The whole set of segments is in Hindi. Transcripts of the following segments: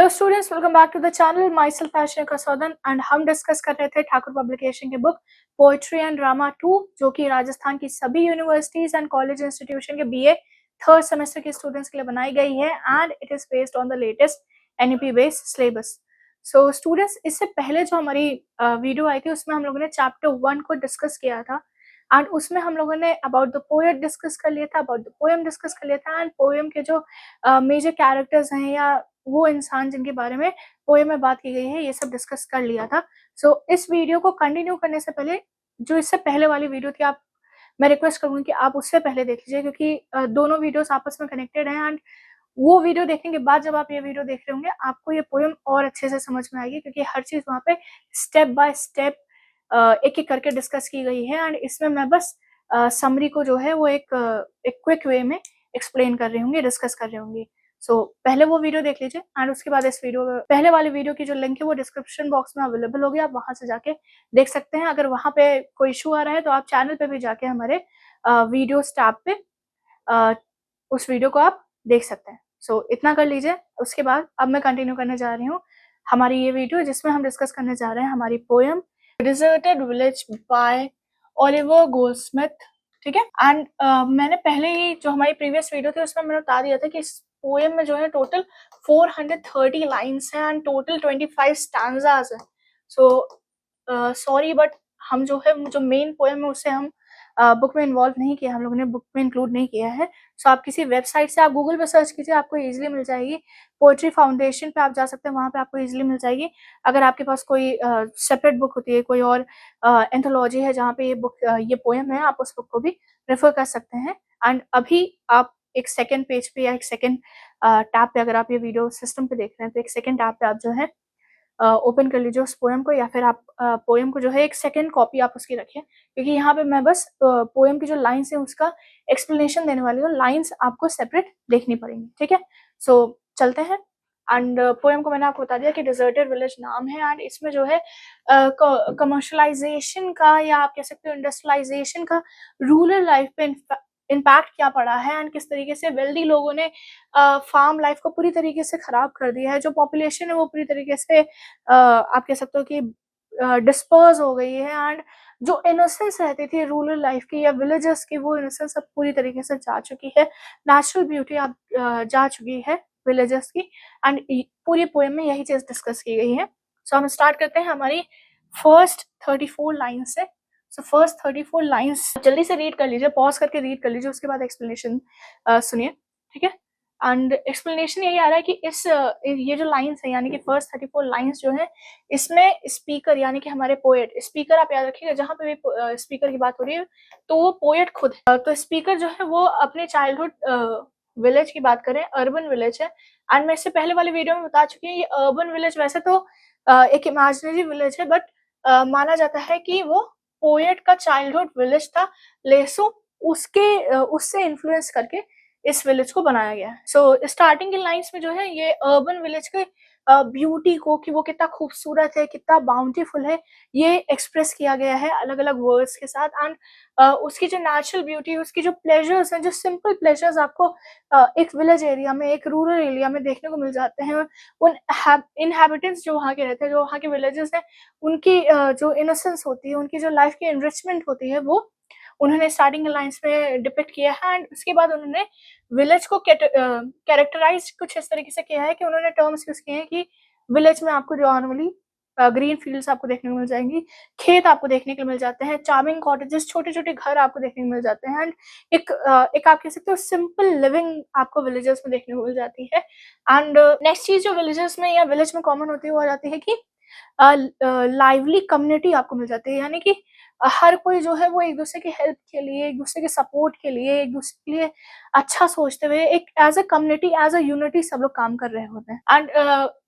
Hello students, welcome back to the channel. Myself Ashnika Saudan and हम डिस्कस कर रहे थे ठाकुर पब्लिकेशन की बुक पोएट्री एंड ड्रामा 2, जो कि राजस्थान की सभी यूनिवर्सिटीज एंड कॉलेज इंस्टीट्यूशन के बीए थर्ड सेमेस्टर के स्टूडेंट्स के लिए बनाई गई है and it is based on the latest NEP based syllabus. So students, इससे पहले जो हमारी वीडियो आई थी उसमें हम लोगों ने चैप्टर 1 को डिस्कस किया था एंड उसमें हम लोगों ने अबाउट द पोएट डिस्कस कर लिया था, अबाउट द पोएम डिस्कस कर लिया था एंड पोएम के जो मेजर कैरेक्टर्स हैं या वो इंसान जिनके बारे में पोएम में बात की गई है, ये सब डिस्कस कर लिया था। इस वीडियो को कंटिन्यू करने से पहले जो इससे पहले वाली वीडियो थी, मैं रिक्वेस्ट करूंगी कि आप उससे पहले देख लीजिए, क्योंकि दोनों वीडियोस आपस में कनेक्टेड हैं एंड वो वीडियो देखने के बाद जब आप ये वीडियो देख रहे होंगे आपको ये पोएम और अच्छे से समझ में आएगी, क्योंकि हर चीज वहाँ पे स्टेप बाय स्टेप एक एक करके डिस्कस की गई है एंड इसमें मैं बस समरी को जो है वो एक क्विक वे में एक्सप्लेन कर रही हूँ, डिस्कस कर रही हूँ। पहले वो वीडियो देख लीजिए एंड उसके बाद इस वीडियो पहले वाली वीडियो की जो लिंक है वो डिस्क्रिप्शन बॉक्स में अवेलेबल होगी, आप वहां से जाके देख सकते हैं। अगर वहां पे कोई इशू आ रहा है तो आप चैनल पे भी जाके हमारे वीडियो टैब पे उस वीडियो को आप देख सकते हैं। इतना कर लीजिए। उसके बाद अब मैं कंटिन्यू करने जा रही हूँ हमारी ये वीडियो, जिसमें हम डिस्कस करने जा रहे हैं हमारी poem deserted village bye Oliver Goldsmith. ठीक है, एंड मैंने पहले ही जो हमारी प्रीवियस वीडियो थी उसमें मैंने बता दिया था कि इस पोएम में जो है टोटल 430 लाइन्स हैं एंड टोटल 25 स्टैंजास है। सॉरी बट हम जो है जो मेन पोएम है उसे हम बुक में इन्वॉल्व नहीं किया, हम लोगों ने बुक में इंक्लूड नहीं किया है। आप किसी वेबसाइट से आप गूगल पे सर्च कीजिए, आपको इजीली मिल जाएगी। पोएट्री फाउंडेशन पे आप जा सकते हैं, वहां पे आपको इजीली मिल जाएगी। अगर आपके पास कोई सेपरेट बुक होती है, कोई और एंथोलॉजी है जहाँ पे ये पोएम है, आप उस बुक को भी रेफर कर सकते हैं। एंड अभी आप एक सेकेंड पेज पे या एक सेकेंड टैब पे, अगर आप ये वीडियो सिस्टम पे देख रहे हैं तो एक सेकेंड टैब पे आप जो है ओपन कर लीजिए उस पोएम को, या फिर आप पोएम को जो है एक सेकेंड कॉपी आप उसकी रखिए, क्योंकि यहाँ पे मैं बस पोएम की जो लाइन्स है उसका एक्सप्लेनेशन देने वाली हूँ। लाइन्स आपको सेपरेट देखनी पड़ेंगी। ठीक है, चलते हैं। एंड पोएम को मैंने आपको बता दिया कि डिजर्टेड विलेज नाम है एंड इसमें जो है कमर्शलाइजेशन का या आप कह सकते हो इंडस्ट्रियलाइजेशन का रूरल लाइफ पे इम्पैक्ट क्या पड़ा है एंड किस तरीके से वेल्दी लोगों ने फार्म लाइफ को पूरी तरीके से खराब कर दिया है। जो पॉपुलेशन है वो पूरी तरीके से आप कह सकते हो कि डिस्पर्स हो गई है एंड जो इनोसेंस रहती थी रूरल लाइफ की या विलेजेस की, वो इनोसेंस अब पूरी तरीके से जा चुकी है। नेचुरल ब्यूटी अब जा चुकी है विलेजेस की एंड पूरी पोएम में यही चीज डिस्कस की गई है। हम स्टार्ट करते हैं हमारी फर्स्ट 34 लाइन से। फर्स्ट 34 लाइन्स जल्दी से रीड कर लीजिए, पॉज करके रीड कर लीजिए, उसके बाद एक्सप्लेनेशन सुनिए। ठीक है, एंड एक्सप्लेनेशन यही आ रहा है कि ये जो लाइन्स है यानी कि फर्स्ट 34 लाइन्स जो है, इसमें स्पीकर यानी कि हमारे पोएट, स्पीकर आप याद रखिएगा, जहाँ पे भी स्पीकर की बात हो रही है तो वो पोएट खुद है। तो स्पीकर जो है वो अपने चाइल्डहुड विलेज की बात करें, अर्बन विलेज है एंड मैं इससे पहले वाली वीडियो में बता चुकी हूँ ये अर्बन विलेज वैसे तो एक इमेजिनरी विलेज है, बट माना जाता है कि वो पोएट का चाइल्डहुड विलेज था। लेसो उससे इन्फ्लुएंस करके इस विलेज को बनाया गया है। स्टार्टिंग के लाइंस में जो है ये अर्बन विलेज के ब्यूटी को, कि वो कितना खूबसूरत है, कितना बाउंटीफुल है, ये एक्सप्रेस किया गया है अलग अलग वर्ड्स के साथ। एंड उसकी जो नेचुरल ब्यूटी, उसकी जो प्लेजर्स हैं, जो सिंपल प्लेजर्स आपको एक विलेज एरिया में, एक रूरल एरिया में देखने को मिल जाते हैं, उन इनहेबिटेंट्स जो वहाँ के रहते हैं, जो वहाँ के विलेजेस हैं, उनकी जो इनोसेंस होती है, उनकी जो लाइफ की एनरिचमेंट होती है, वो उन्होंने स्टार्टिंग लाइंस में डिपिक्ट किया है। एंड उसके बाद उन्होंने विलेज को कैरेक्टराइज कुछ इस तरीके से किया है कि उन्होंने टर्म्स यूज किए हैं कि विलेज में आपको नॉर्मली ग्रीन फील्ड्स आपको देखने को मिल जाएंगी, खेत आपको देखने को मिल जाते हैं, चार्मिंग कॉटेजेस, छोटे छोटे घर आपको देखने को मिल जाते हैं एंड एक आप कह सकते हो सिंपल लिविंग आपको विलेजेस में देखने को मिल जाती है। एंड नेक्स्ट चीज जो विलेजेस में या विलेज में कॉमन होती है वो आ जाती है कि लाइवली कम्युनिटी आपको मिल जाती है, यानी कि हर कोई जो है वो एक दूसरे की हेल्प के लिए, एक दूसरे के सपोर्ट के लिए, एक दूसरे के लिए अच्छा सोचते हुए एक as a community, as a unity सब लोग काम कर रहे होते हैं। एंड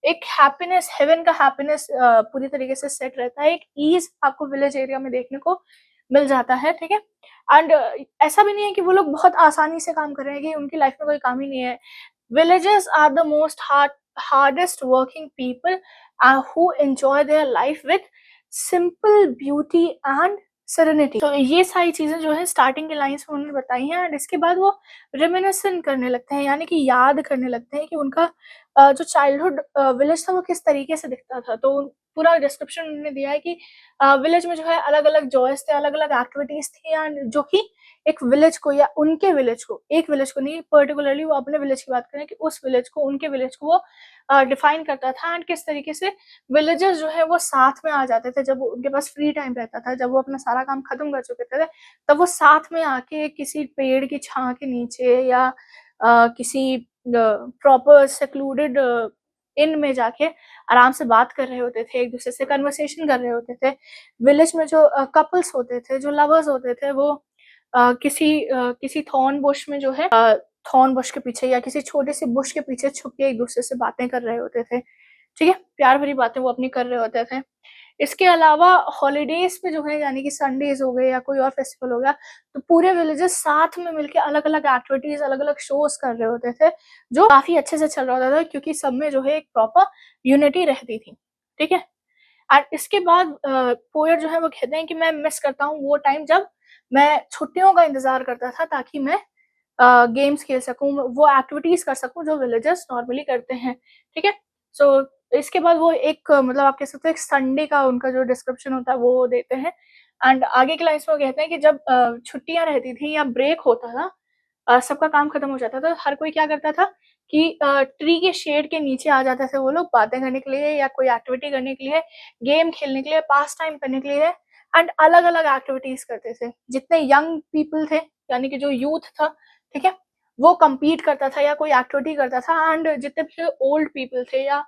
एक हैप्पीनेस, हेवन का हैप्पीनेस पूरी तरीके से सेट रहता है, एक ईज आपको विलेज एरिया में देखने को मिल जाता है। ठीक है, एंड ऐसा भी नहीं है कि वो लोग बहुत आसानी से काम कर रहे हैं कि उनकी लाइफ में कोई काम ही नहीं है। Villages are the most hardest working people who enjoy their life with simple beauty and serenity. तो ये सारी चीज़ें जो है स्टार्टिंग के लाइन्स में उन्होंने बताई हैं एंड इसके बाद वो रेमिनिस्सेंट करने लगते हैं, यानी कि याद करने लगते हैं कि उनका जो चाइल्डहुड विलेज था वो किस तरीके से दिखता था। तो पूरा डिस्क्रिप्शन उन्होंने दिया है कि विलेज में जो है अलग-अलग जॉयज़ थे, अलग-अलग एक्टिविटीज़ थी एंड जो कि एक विलेज को या उनके विलेज को, एक विलेज को नहीं पर्टिकुलरली वो अपने विलेज की बात करें कि उस विलेज को, उनके विलेज को वो डिफाइन करता था एंड किस तरीके से विलेजर्स जो है वो साथ में आ जाते थे जब उनके पास फ्री टाइम रहता था, जब वो अपना सारा काम खत्म कर चुके थे, तब वो साथ में आके किसी पेड़ की छाँव के नीचे या किसी प्रॉपर सेक्लूडेड इन में जाके आराम से बात कर रहे होते थे, एक-दूसरे से कन्वर्सेशन कर रहे होते थे। विलेज में जो कपल्स होते थे, जो लवर्स होते थे वो किसी थॉर्न बुश में जो है थॉर्न बुश के पीछे या किसी छोटे-से बुश के पीछे छुप के एक-दूसरे से बातें कर रहे होते थे, ठीक है? प्यार भरी बातें वो अपनी कर रहे होते थे। इसके अलावा हॉलिडेज़ पे जो है यानी कि संडेज़ हो गए या कोई और फेस्टिवल हो गया, तो पूरे विलेजेस साथ में मिलके अलग-अलग एक्टिविटीज़, अलग-अलग शोज़ कर रहे होते थे, जो काफ़ी अच्छे से चल रहा होता था क्योंकि सब में जो है एक प्रॉपर यूनिटी रहती थी, ठीक है? एंड इसके बाद पोएट जो है वो कहते हैं कि मैं मिस करता हूँ वो टाइम जब मैं छुट्टियों का इंतज़ार करता था ताकि मैं गेम्स खेल सकूँ, वो एक्टिविटीज़ कर सकूँ जो विलेजर्स नॉर्मली करते हैं, ठीक है? सो इसके बाद वो एक मतलब आप कह सकते हो एक संडे का उनका जो डिस्क्रिप्शन होता है वो देते हैं एंड आगे की लाइन्स में वो कहते हैं कि जब छुट्टियाँ रहती थी या ब्रेक होता था सबका काम खत्म हो जाता था, हर कोई क्या करता था कि ट्री के शेड के नीचे आ जाते थे वो लोग बातें करने के लिए या कोई एक्टिविटी करने के लिए, गेम खेलने के लिए, पास टाइम करने के लिए एंड अलग-अलग एक्टिविटीज़ करते थे। जितने यंग पीपल थे, यानी कि जो यूथ था, ठीक है? वो कम्पीट करता था या कोई एक्टिविटी करता था एंड जितने भी ओल्ड पीपल थे या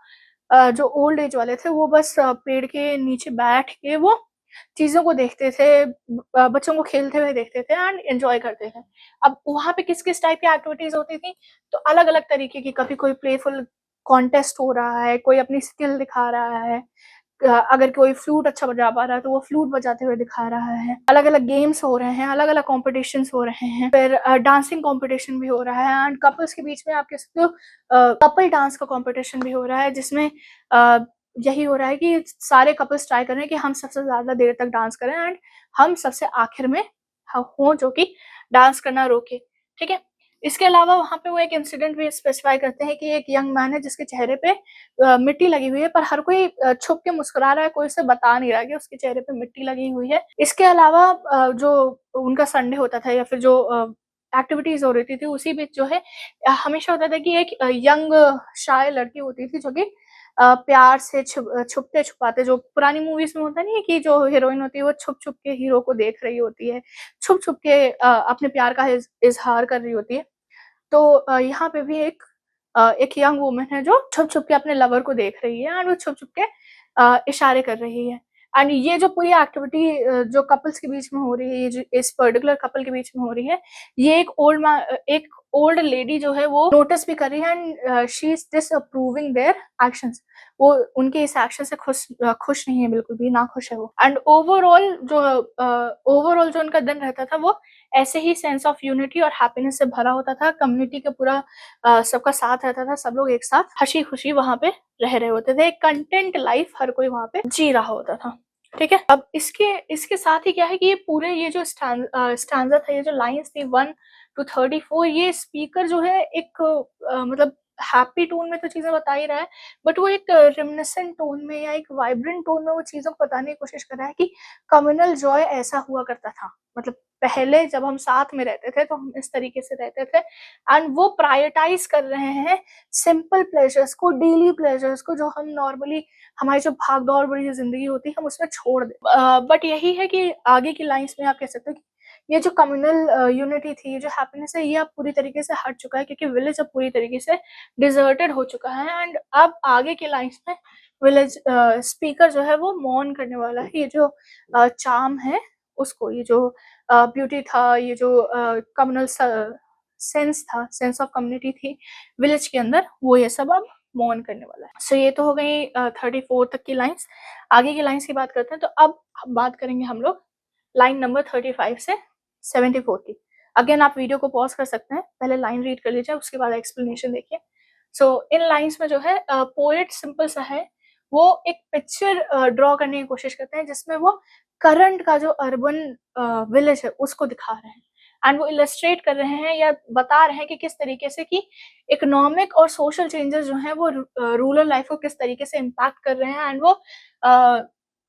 जो ओल्ड एज वाले थे वो बस पेड़ के नीचे बैठ के वो चीज़ों को देखते थे, बच्चों को खेलते हुए देखते थे एंड एन्जॉय करते थे। अब वहाँ पे किस-किस टाइप की एक्टिविटीज़ होती थी, तो अलग-अलग तरीके की, कभी कोई प्लेफुल कॉन्टेस्ट हो रहा है, कोई अपनी स्किल दिखा रहा है, अगर कोई फ्लूट अच्छा बजा पा रहा है, तो वो फ्लूट बजाते हुए दिखा रहा है। अलग-अलग गेम्स हो रहे हैं, अलग-अलग कॉम्पिटिशन्स हो रहे हैं, फिर डांसिंग कॉम्पिटिशन भी हो रहा है एंड कपल्स के बीच में आप कह सकते हो कपल डांस का कॉम्पिटिशन भी हो रहा है जिसमें अ, यही हो रहा है कि सारे कपल्स ट्राई कर रहे हैं कि हम सबसे ज़्यादा देर तक डांस करें एंड हम सबसे आखिर में हों जो कि डांस करना रोके, ठीक है? इसके अलावा वहाँ पे वो एक इंसिडेंट भी स्पेसिफाई करते हैं कि एक यंग मैन है जिसके चेहरे पे मिट्टी लगी हुई है पर हर कोई छुप के मुस्कुरा रहा है, कोई उसे बता नहीं रहा कि उसके चेहरे पे मिट्टी लगी हुई है। इसके अलावा जो उनका संडे होता था या फिर जो एक्टिविटीज़ हो रही थी उसी बीच जो है हमेशा होता था कि एक यंग शाय लड़की होती थी जो कि प्यार से छुपते-छुपाते जो पुरानी मूवीज़ में होता नहीं है कि जो हीरोइन होती है वो छुप-छुप के हीरो को देख रही होती है, छुप-छुप के अपने प्यार का इज़हार कर रही होती है। तो यहाँ पे भी एक यंग वुमन है जो छुप-छुप के अपने लवर को देख रही है एंड वो छुप-छुप के इशारे कर रही है। एंड ये जो पूरी एक्टिविटी जो कपल्स के बीच में हो रही है, ये जो इस पर्टिकुलर कपल के बीच में हो रही है, ये एक ओल्ड लेडी जो है वो नोटिस भी कर रही है and she is disapproving their actions. वो उनके इस एक्शन से खुश नहीं है बिल्कुल भी, नाखुश है वो। एंड ओवरऑल जो उनका दिन रहता था वो ऐसे ही सेंस ऑफ यूनिटी और हैप्पीनेस से भरा होता था। कम्युनिटी का पूरा सबका साथ रहता था, सब लोग एक साथ हँसी-खुशी वहाँ पे रह रहे होते थे। एक कंटेंट लाइफ़ हर कोई वहाँ पे जी रहा होता था, ठीक है? अब इसके इसके साथ ही क्या है कि ये पूरे ये जो स्टैन्ज़ा था, ये जो लाइन्स थी 1 टू 34 ये स्पीकर जो है एक मतलब हैप्पी टोन में तो चीज़ें बता ही रहा है, बट वो एक रेमिनिसेंट टोन में या एक वाइब्रेंट टोन में वो चीज़ों को बताने की कोशिश कर रहा है कि कम्युनल जॉय ऐसा हुआ करता था। मतलब पहले जब हम साथ में रहते थे तो हम इस तरीके से रहते थे एंड वो प्रायोरिटाइज़ कर रहे हैं सिंपल प्लेज़र्स को, डेली प्लेज़र्स को जो हम नॉर्मली हमारी जो भाग-दौड़ भरी ज़िंदगी होती है हम उसमें छोड़ दें। बट यही है कि आगे की लाइन्स में आप कह सकते हो कि ये जो कम्युनल यूनिटी थी, ये जो हैप्पीनेस है ये अब पूरी तरीके से हट चुका है क्योंकि विलेज अब पूरी तरीके से डिज़र्टेड हो चुका है एंड अब आगे की लाइन्स में विलेज स्पीकर जो है वो मॉर्न करने वाला है। ये जो चार्म है उसको, ये जो ब्यूटी था, ये जो कम्युनल सेंस था, सेंस ऑफ कम्युनिटी थी विलेज के अंदर, वो ये सब अब मॉर्न करने वाला है। सो ये तो हो गई 34 तक की लाइन्स। आगे की लाइन्स की बात करते हैं तो अब बात करेंगे हम लोग लाइन नंबर 35 से 74 की। अगेन आप वीडियो को पॉज़ कर सकते हैं, पहले लाइन रीड कर लीजिए, उसके बाद एक्सप्लेनेशन देखिए। सो इन लाइन्स में जो है पोएट सिंपल सा है, वो एक पिक्चर ड्रॉ करने की कोशिश करते हैं जिसमें वो करंट का जो अर्बन विलेज है उसको दिखा रहे हैं, एंड वो इलस्ट्रेट कर रहे हैं या बता रहे हैं कि किस तरीके से कि इकोनॉमिक और सोशल चेंजेस जो हैं वो रूरल लाइफ को किस तरीके से इम्पैक्ट कर रहे हैं, एंड वो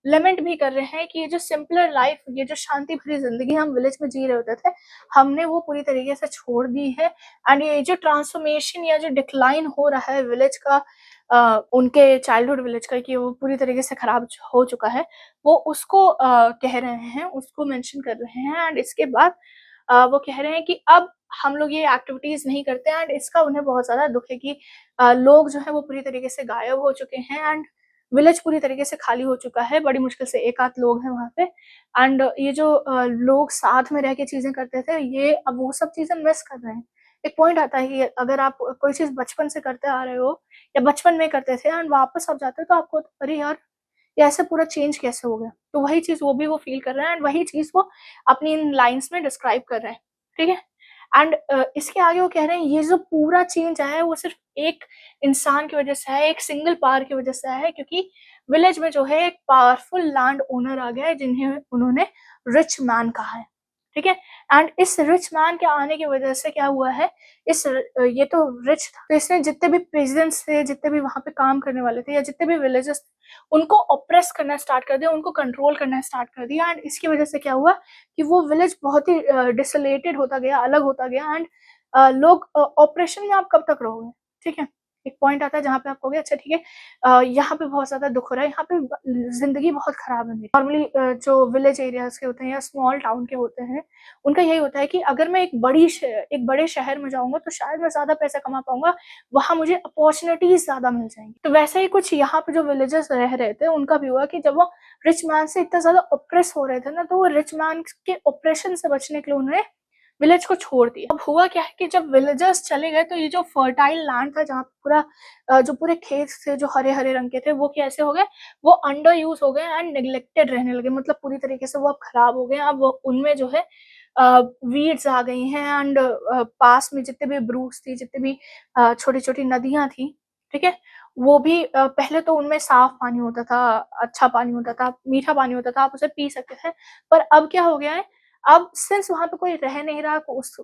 लेमेंट भी कर रहे हैं कि ये जो सिंपलर लाइफ, ये जो शांति भरी जिंदगी हम विलेज में जी रहे होते थे, हमने वो पूरी तरीके से छोड़ दी है। एंड ये जो ट्रांसफॉर्मेशन या जो डिक्लाइन हो रहा है विलेज का, उनके चाइल्डहुड विलेज का, कि वो पूरी तरीके से खराब हो चुका है, वो उसको कह रहे हैं, उसको मेंशन कर रहे हैं। एंड इसके बाद वो कह रहे हैं कि अब हम लोग ये एक्टिविटीज नहीं करते हैं, एंड इसका उन्हें बहुत ज्यादा दुख है कि लोग जो है वो पूरी तरीके से गायब हो चुके हैं, एंड विलेज पूरी तरीके से खाली हो चुका है। बड़ी मुश्किल से एक आध लोग हैं वहाँ पे, एंड ये जो लोग साथ में रह के चीजें करते थे, ये अब वो सब चीजें मिस कर रहे हैं। एक पॉइंट आता है कि अगर आप कोई चीज बचपन से करते आ रहे हो या बचपन में करते थे एंड वापस आप जाते हो, तो आपको अरे यार ये ऐसे पूरा चेंज कैसे हो गया? तो वही चीज़ वो भी वो फ़ील कर रहे हैं, एंड वही चीज़ वो अपनी इन लाइन्स में डिस्क्राइब कर रहे हैं, ठीक है? एंड इसके आगे वो कह रहे हैं ये जो पूरा चेंज आया है वो सिर्फ़ एक इंसान की वज़ह से है, एक सिंगल पावर की वज़ह से आया है, क्योंकि विलेज में जो है एक पावरफुल लैंड ओनर आ गया है जिन्हें उन्होंने रिच मैन कहा है, ठीक है? एंड इस रिच मैन के आने की वज़ह से क्या हुआ है, ये तो रिच था, तो इसने जितने भी पेजेंट्स थे, जितने भी वहाँ पे काम करने वाले थे या जितने भी विलेजेस, उनको ऑप्रेस करना स्टार्ट कर दिया, उनको कंट्रोल करना स्टार्ट कर दिया। एंड इसकी वजह से क्या हुआ कि वो विलेज बहुत ही डिसोलेटेड होता गया, अलग होता गया। एंड लोग ऑपरेशन में आप कब तक रहोगे, ठीक है? एक पॉइंट आता है जहाँ पे आप कहोगे अच्छा ठीक है, यहाँ पे बहुत ज़्यादा दुःख हो रहा है, यहाँ पे ज़िंदगी बहुत खराब है मेरी। नॉर्मली जो विलेज एरियाज़ के होते हैं या स्मॉल टाउन के होते हैं, उनका यही होता है कि अगर मैं एक बड़े शहर में जाऊँगा तो शायद मैं ज़्यादा पैसा कमा पाऊँगा, वहाँ मुझे अपॉर्च्युनिटीज़ ज़्यादा मिल जाएँगी। तो वैसा ही कुछ यहाँ पे जो विलेजर्स रह रहे थे, उनका भी हुआ कि जब वो रिच मैन से इतना ज़्यादा ऑप्रेस हो रहे थे ना, तो वो रिच मैन के ऑपरेशन से बचने के लिए उन्होंने विलेज को छोड़ दिया। अब हुआ क्या है कि जब विलेजर्स चले गए, तो ये जो फर्टाइल लैंड था जहाँ पे पूरा जो पूरे खेत थे जो हरे-हरे रंग के थे, वो कैसे हो गए, वो अंडर यूज़ हो गए एंड नेग्लेक्टेड रहने लगे, मतलब पूरी तरीके से वो अब खराब हो गए। अब वो उनमें जो है वीड्स आ गई हैं, एंड पास में जितने भी ब्रूक्स थी, जितने भी छोटी-छोटी नदियाँ थी, ठीक है? वो भी पहले तो उनमें साफ पानी होता था, अच्छा पानी होता था, मीठा पानी होता था, आप उसे पी सकते थे। पर अब क्या हो गया है, अब सिंस वहाँ पे कोई रह नहीं रहा,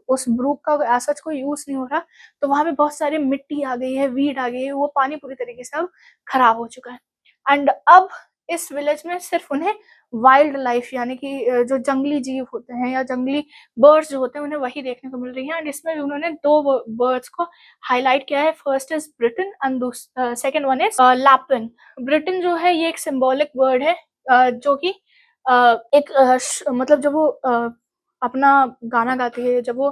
उस ब्रूक का एज़ सच कोई यूज़ नहीं हो रहा, तो वहाँ पे बहुत सारी मिट्टी आ गई है, वीड आ गई है, वो पानी पूरी तरीके से अब खराब हो चुका है। एंड अब इस विलेज में सिर्फ़ उन्हें वाइल्ड लाइफ़, यानी कि जो जंगली जीव होते हैं या जंगली बर्ड्स जो होते हैं, उन्हें वही देखने को मिल रही हैं। एंड इसमें भी उन्होंने 2 बर्ड्स को हाइलाइट किया है। First is Britain and second one is Lapin. Britain जो है ये एक सिंबॉलिक बर्ड है, जो कि एक मतलब जब वो अपना गाना गाती है, जब वो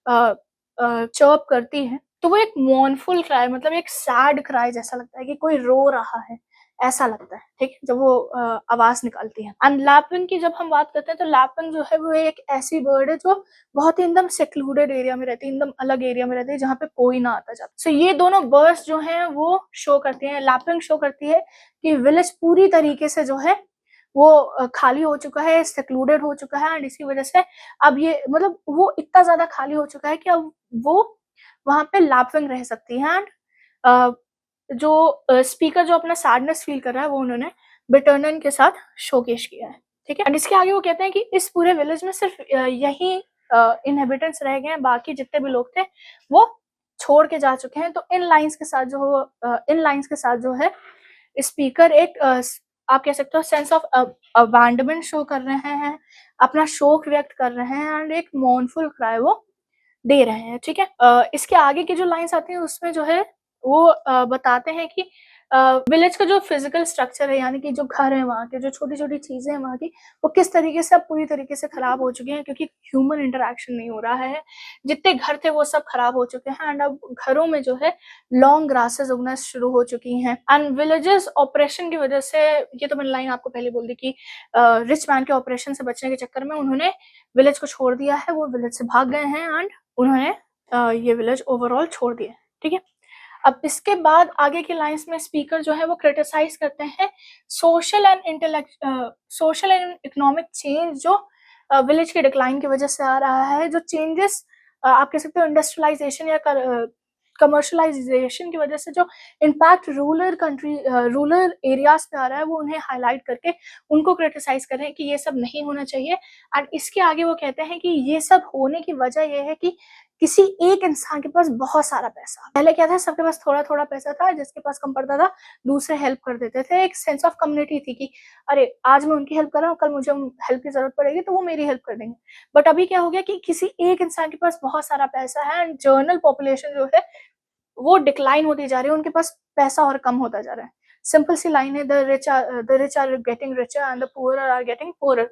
चर्प करती है, तो वो एक मोurnफुल क्राई, मतलब एक सैड क्राई जैसा लगता है कि कोई रो रहा है, ऐसा लगता है, ठीक है? जब वो आवाज़ निकालती है। एंड लैपिंग की जब हम बात करते हैं, तो लैपिंग जो है वो एक ऐसी बर्ड है जो बहुत ही एकदम सेक्लूडेड एरिया में रहती है, एकदम अलग एरिया में रहती है, जहाँ पे कोई ना आता-जाता। सो ये दोनों बर्ड्स जो हैं वो शो करती हैं, लैपिंग शो करती है कि विलेज पूरी तरीके से जो है वो खाली हो चुका है, सेक्लूडेड हो चुका है, एंड इसकी वजह से अब ये, मतलब वो इतना ज़्यादा खाली हो चुका है कि अब वो वहाँ पे लाफिंग रह सकती है। एंड अ, जो स्पीकर जो अपना सैडनेस फ़ील कर रहा है, वो उन्होंने बिटर्नन के साथ शोकेस किया है, ठीक है? एंड इसके आगे वो कहते हैं कि इस पूरे विलेज में सिर्फ़ यही इन्हेबिटेंट्स रह गए हैं, बाकी जितने भी लोग थे, वो छोड़ के जा चुके हैं। तो इन लाइन्स के साथ जो है स्पीकर एक आप कह सकते हो सेंस ऑफ अबैंडनमेंट शो कर रहे हैं, अपना शोक व्यक्त कर रहे हैं, एंड एक मोurnफुल क्राई वो दे रहे हैं, ठीक है? इसके आगे की जो लाइन्स आती हैं उसमें जो है वो बताते हैं कि विलेज का जो फिज़िकल स्ट्रक्चर है, यानी कि जो घर है वहाँ के, जो छोटी-छोटी चीज़ें हैं वहाँ की, वो किस तरीके से अब पूरी तरीके से खराब हो चुकी हैं, क्योंकि ह्यूमन इंटरैक्शन नहीं हो रहा है। जितने घर थे वो सब खराब हो चुके हैं, एंड अब घरों में जो है लॉन्ग ग्रासेस उगना शुरू हो चुकी हैं। एंड विलेजेस ऑपरेशन की वजह से, ये तो मैंने लाइन आपको पहले बोल दी कि रिच मैन के ऑपरेशन से बचने के चक्कर में उन्होंने विलेज को छोड़ दिया है, वो विलेज से भाग गए हैं, एंड उन्होंने ये विलेज ओवरऑल छोड़ दिया है, ठीक है? अब इसके बाद आगे की लाइन्स में स्पीकर जो है वो क्रिटिसाइज़ करते हैं सोशल एंड इकोनॉमिक चेंज जो विलेज के डिक्लाइन की वजह से आ रहा है। जो चेंजेस आप कह सकते हो इंडस्ट्रियलाइज़ेशन या कमर्शियलाइजेशन की वजह से जो इम्पैक्ट रूरल एरियाज़ पे आ रहा है, वो उन्हें हाइलाइट करके उनको क्रिटिसाइज़ कर रहे हैं कि ये सब नहीं होना चाहिए। एंड इसके आगे वो कहते हैं कि ये सब होने की वजह ये है कि किसी एक इंसान के पास बहुत सारा पैसा। पहले क्या था, सबके पास थोड़ा-थोड़ा पैसा था, जिसके पास कम पड़ता था, दूसरे हेल्प कर देते थे। एक सेंस ऑफ कम्युनिटी थी कि अरे! आज मैं उनकी हेल्प कर रहा हूँ, कल मुझे हेल्प की ज़रूरत पड़ेगी तो वो मेरी हेल्प कर देंगे। बट अभी क्या हो गया कि किसी एक इंसान के पास बहुत सारा पैसा है एंड जनरल पॉपुलेशन जो है वो डिक्लाइन होती जा रही है, उनके पास पैसा और कम होता जा रहा है। सिंपल सी लाइन है, the rich are getting richer and the poor are getting poorer.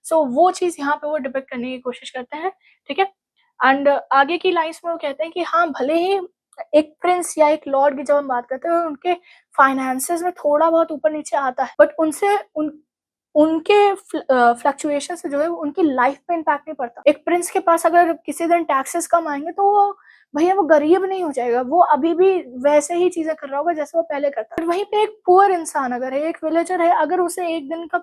So वो चीज़ यहाँ पे वो डिपिक्ट करने की कोशिश करते हैं, ठीक है? एंड आगे की लाइन्स में वो कहते हैं कि हाँ, भले ही एक प्रिंस या एक लॉर्ड की जब हम बात करते हैं, उनके फाइनेंसेस में थोड़ा बहुत ऊपर-नीचे आता है, बट उनके फ्लक्चुएशन से जो है वो उनकी लाइफ पे इम्पैक्ट नहीं पड़ता। एक प्रिंस के पास अगर किसी दिन टैक्सेस कम आएँगे तो वो भैया वो गरीब नहीं हो जाएगा, वो अभी भी वैसे ही चीज़ें कर रहा होगा जैसे वो पहले करता है। वहीं पे एक पुअर इंसान अगर है, एक विलेजर है, अगर उसे 1 दिन का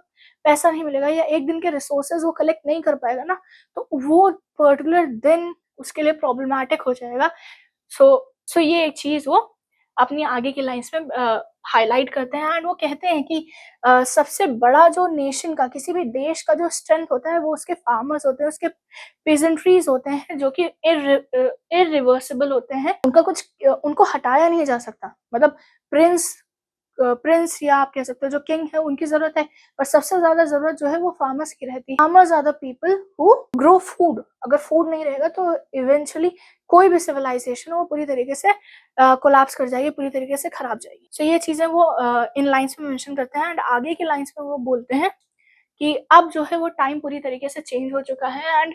पैसा नहीं मिलेगा या 1 दिन के रिसोर्सेज़ वो कलेक्ट नहीं कर पाएगा ना, तो वो पर्टिकुलर दिन उसके लिए प्रॉब्लमैटिक हो जाएगा। सो ये एक चीज़ वो अपनी आगे की लाइन्स में हाइलाइट करते हैं एंड वो कहते हैं कि सबसे बड़ा जो नेशन का, किसी भी देश का जो स्ट्रेंथ होता है वो उसके फार्मर्स होते हैं, उसके पेजेंट्रीज होते हैं, जो कि इरिवर्सिबल होते हैं। उनको हटाया नहीं जा सकता। मतलब प्रिंस या आप कह सकते हो जो किंग है उनकी ज़रूरत है, पर सबसे ज़्यादा ज़रूरत जो है वो फार्मर्स की रहती है। Farmers are the people who grow food. अगर फूड नहीं रहेगा तो इवेंचुअली कोई भी सिविलाइजेशन है वो पूरी तरीके से कोलैप्स कर जाएगी, पूरी तरीके से खराब जाएगी। सो ये चीज़ें वो इन लाइन्स में मेंशन करते हैं एंड आगे की लाइन्स में वो बोलते हैं कि अब जो है वो टाइम पूरी तरीके से चेंज हो चुका है एंड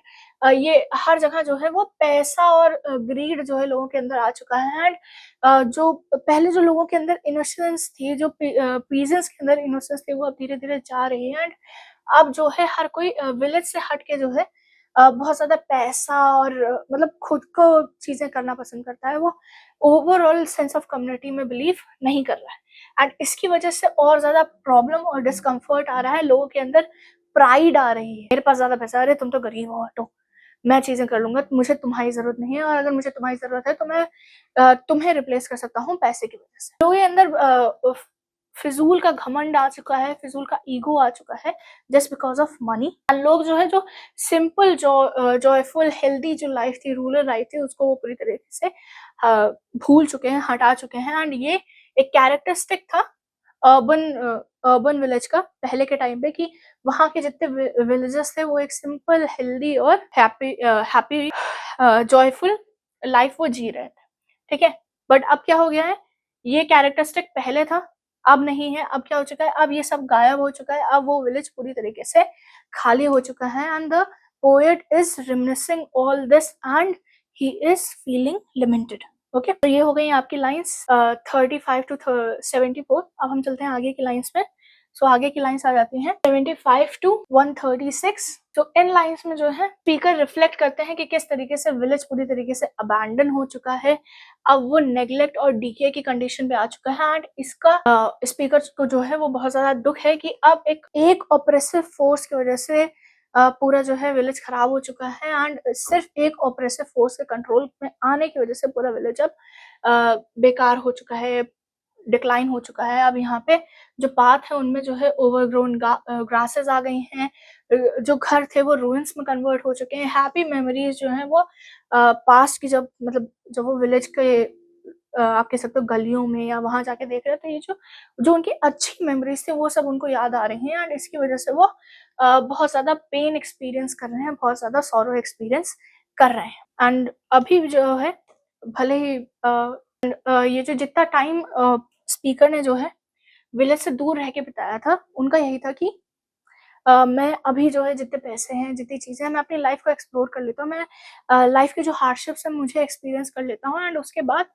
ये हर जगह जो है वो पैसा और ग्रीड जो है लोगों के अंदर आ चुका है एंड जो पहले जो लोगों के अंदर इनोसेंस थी, जो पीजेंट्स के अंदर इनोसेंस थी, वो अब धीरे-धीरे जा रही है एंड अब जो है हर कोई विलेज से हट के जो है बहुत ज़्यादा पैसा और मतलब खुद को चीज़ें करना पसंद करता है। वो ओवरऑल सेंस ऑफ कम्युनिटी में बिलीव नहीं कर रहा है। एंड इसकी वजह से और ज़्यादा प्रॉब्लम और डिस्कम्फर्ट आ रहा है, लोगों के अंदर प्राइड आ रही है। मेरे पास ज़्यादा पैसा है, अरे तुम तो गरीब हो, हटो, मैं चीज़ें कर लूँगा, मुझे तुम्हारी ज़रूरत नहीं है और अगर मुझे तुम्हारी ज़रूरत है तो मैं तुम्हें रिप्लेस कर सकता हूँ पैसे की वजह से। लोगों के अंदर फिज़ूल का घमंड आ चुका है, फिज़ूल का ईगो आ चुका है just because of money. And लोग जो है जो सिंपल जॉयफुल हेल्दी जो लाइफ़ थी, रूरल लाइफ़ थी, उसको वो पूरी तरीके से भूल चुके हैं, हटा चुके हैं एंड ये एक कैरेक्टरिस्टिक था अर्बन अर्बन विलेज का पहले के टाइम पे कि वहाँ के जितने विलेजेस थे वो एक सिंपल हेल्दी और हैप्पी जॉयफुल लाइफ वो जी रहे थे, ठीक है? बट अब क्या हो गया है, ये कैरेक्टरिस्टिक पहले था, अब नहीं है। अब क्या हो चुका है, अब ये सब गायब हो चुका है, अब वो विलेज पूरी तरीके से खाली हो चुका है and the poet is रिमिनिसिंग all this and he is feeling limited. Okay, तो ये हो गई आपकी लाइन्स 35 टू 74। अब हम चलते हैं आगे की लाइन्स में। सो आगे की लाइन्स आ जाती हैं 75 टू 136। तो इन लाइन्स में जो है स्पीकर रिफ्लेक्ट करते हैं कि किस तरीके से विलेज पूरी तरीके से अबैंडन हो चुका है, अब वो नेग्लेक्ट और डीके की कंडीशन पे आ चुका है एंड इसका स्पीकर को जो है वो बहुत ज़्यादा दुःख है कि अब एक ऑप्रेसिव फोर्स की वजह से पूरा जो है विलेज खराब हो चुका है एंड सिर्फ एक ऑपरेसिव फोर्स के कंट्रोल में आने की वजह से पूरा विलेज अब बेकार हो चुका है, डिक्लाइन हो चुका है। अब यहाँ पे जो पाथ है उनमें जो है ओवरग्रोन ग्रासेस आ गई हैं, जो घर थे वो रूइंस में कन्वर्ट हो चुके हैं। हैप्पी मेमोरीज जो हैं वो पास्ट की जब वो विलेज के आप कह सकते हो गलियों में या वहाँ जाके देख रहे हैं तो ये जो जो उनकी अच्छी मेमोरीज थी वो सब उनको याद आ रही हैं एंड इसकी वजह से वो बहुत ज़्यादा पेन एक्सपीरियंस कर रहे हैं, बहुत ज़्यादा सॉरो एक्सपीरियंस कर रहे हैं। एंड अभी जो है भले ही ये जो जितना टाइम स्पीकर ने जो है विलेज से दूर रह के बिताया था, उनका यही था कि मैं अभी जो है जितने पैसे हैं, जितनी चीज़ें हैं, मैं अपनी लाइफ़ को एक्सप्लोर कर लेता हूँ। मैं लाइफ़ के जो हार्डशिप्स हैं मुझे एक्सपीरियंस कर लेता हूँ एंड उसके बाद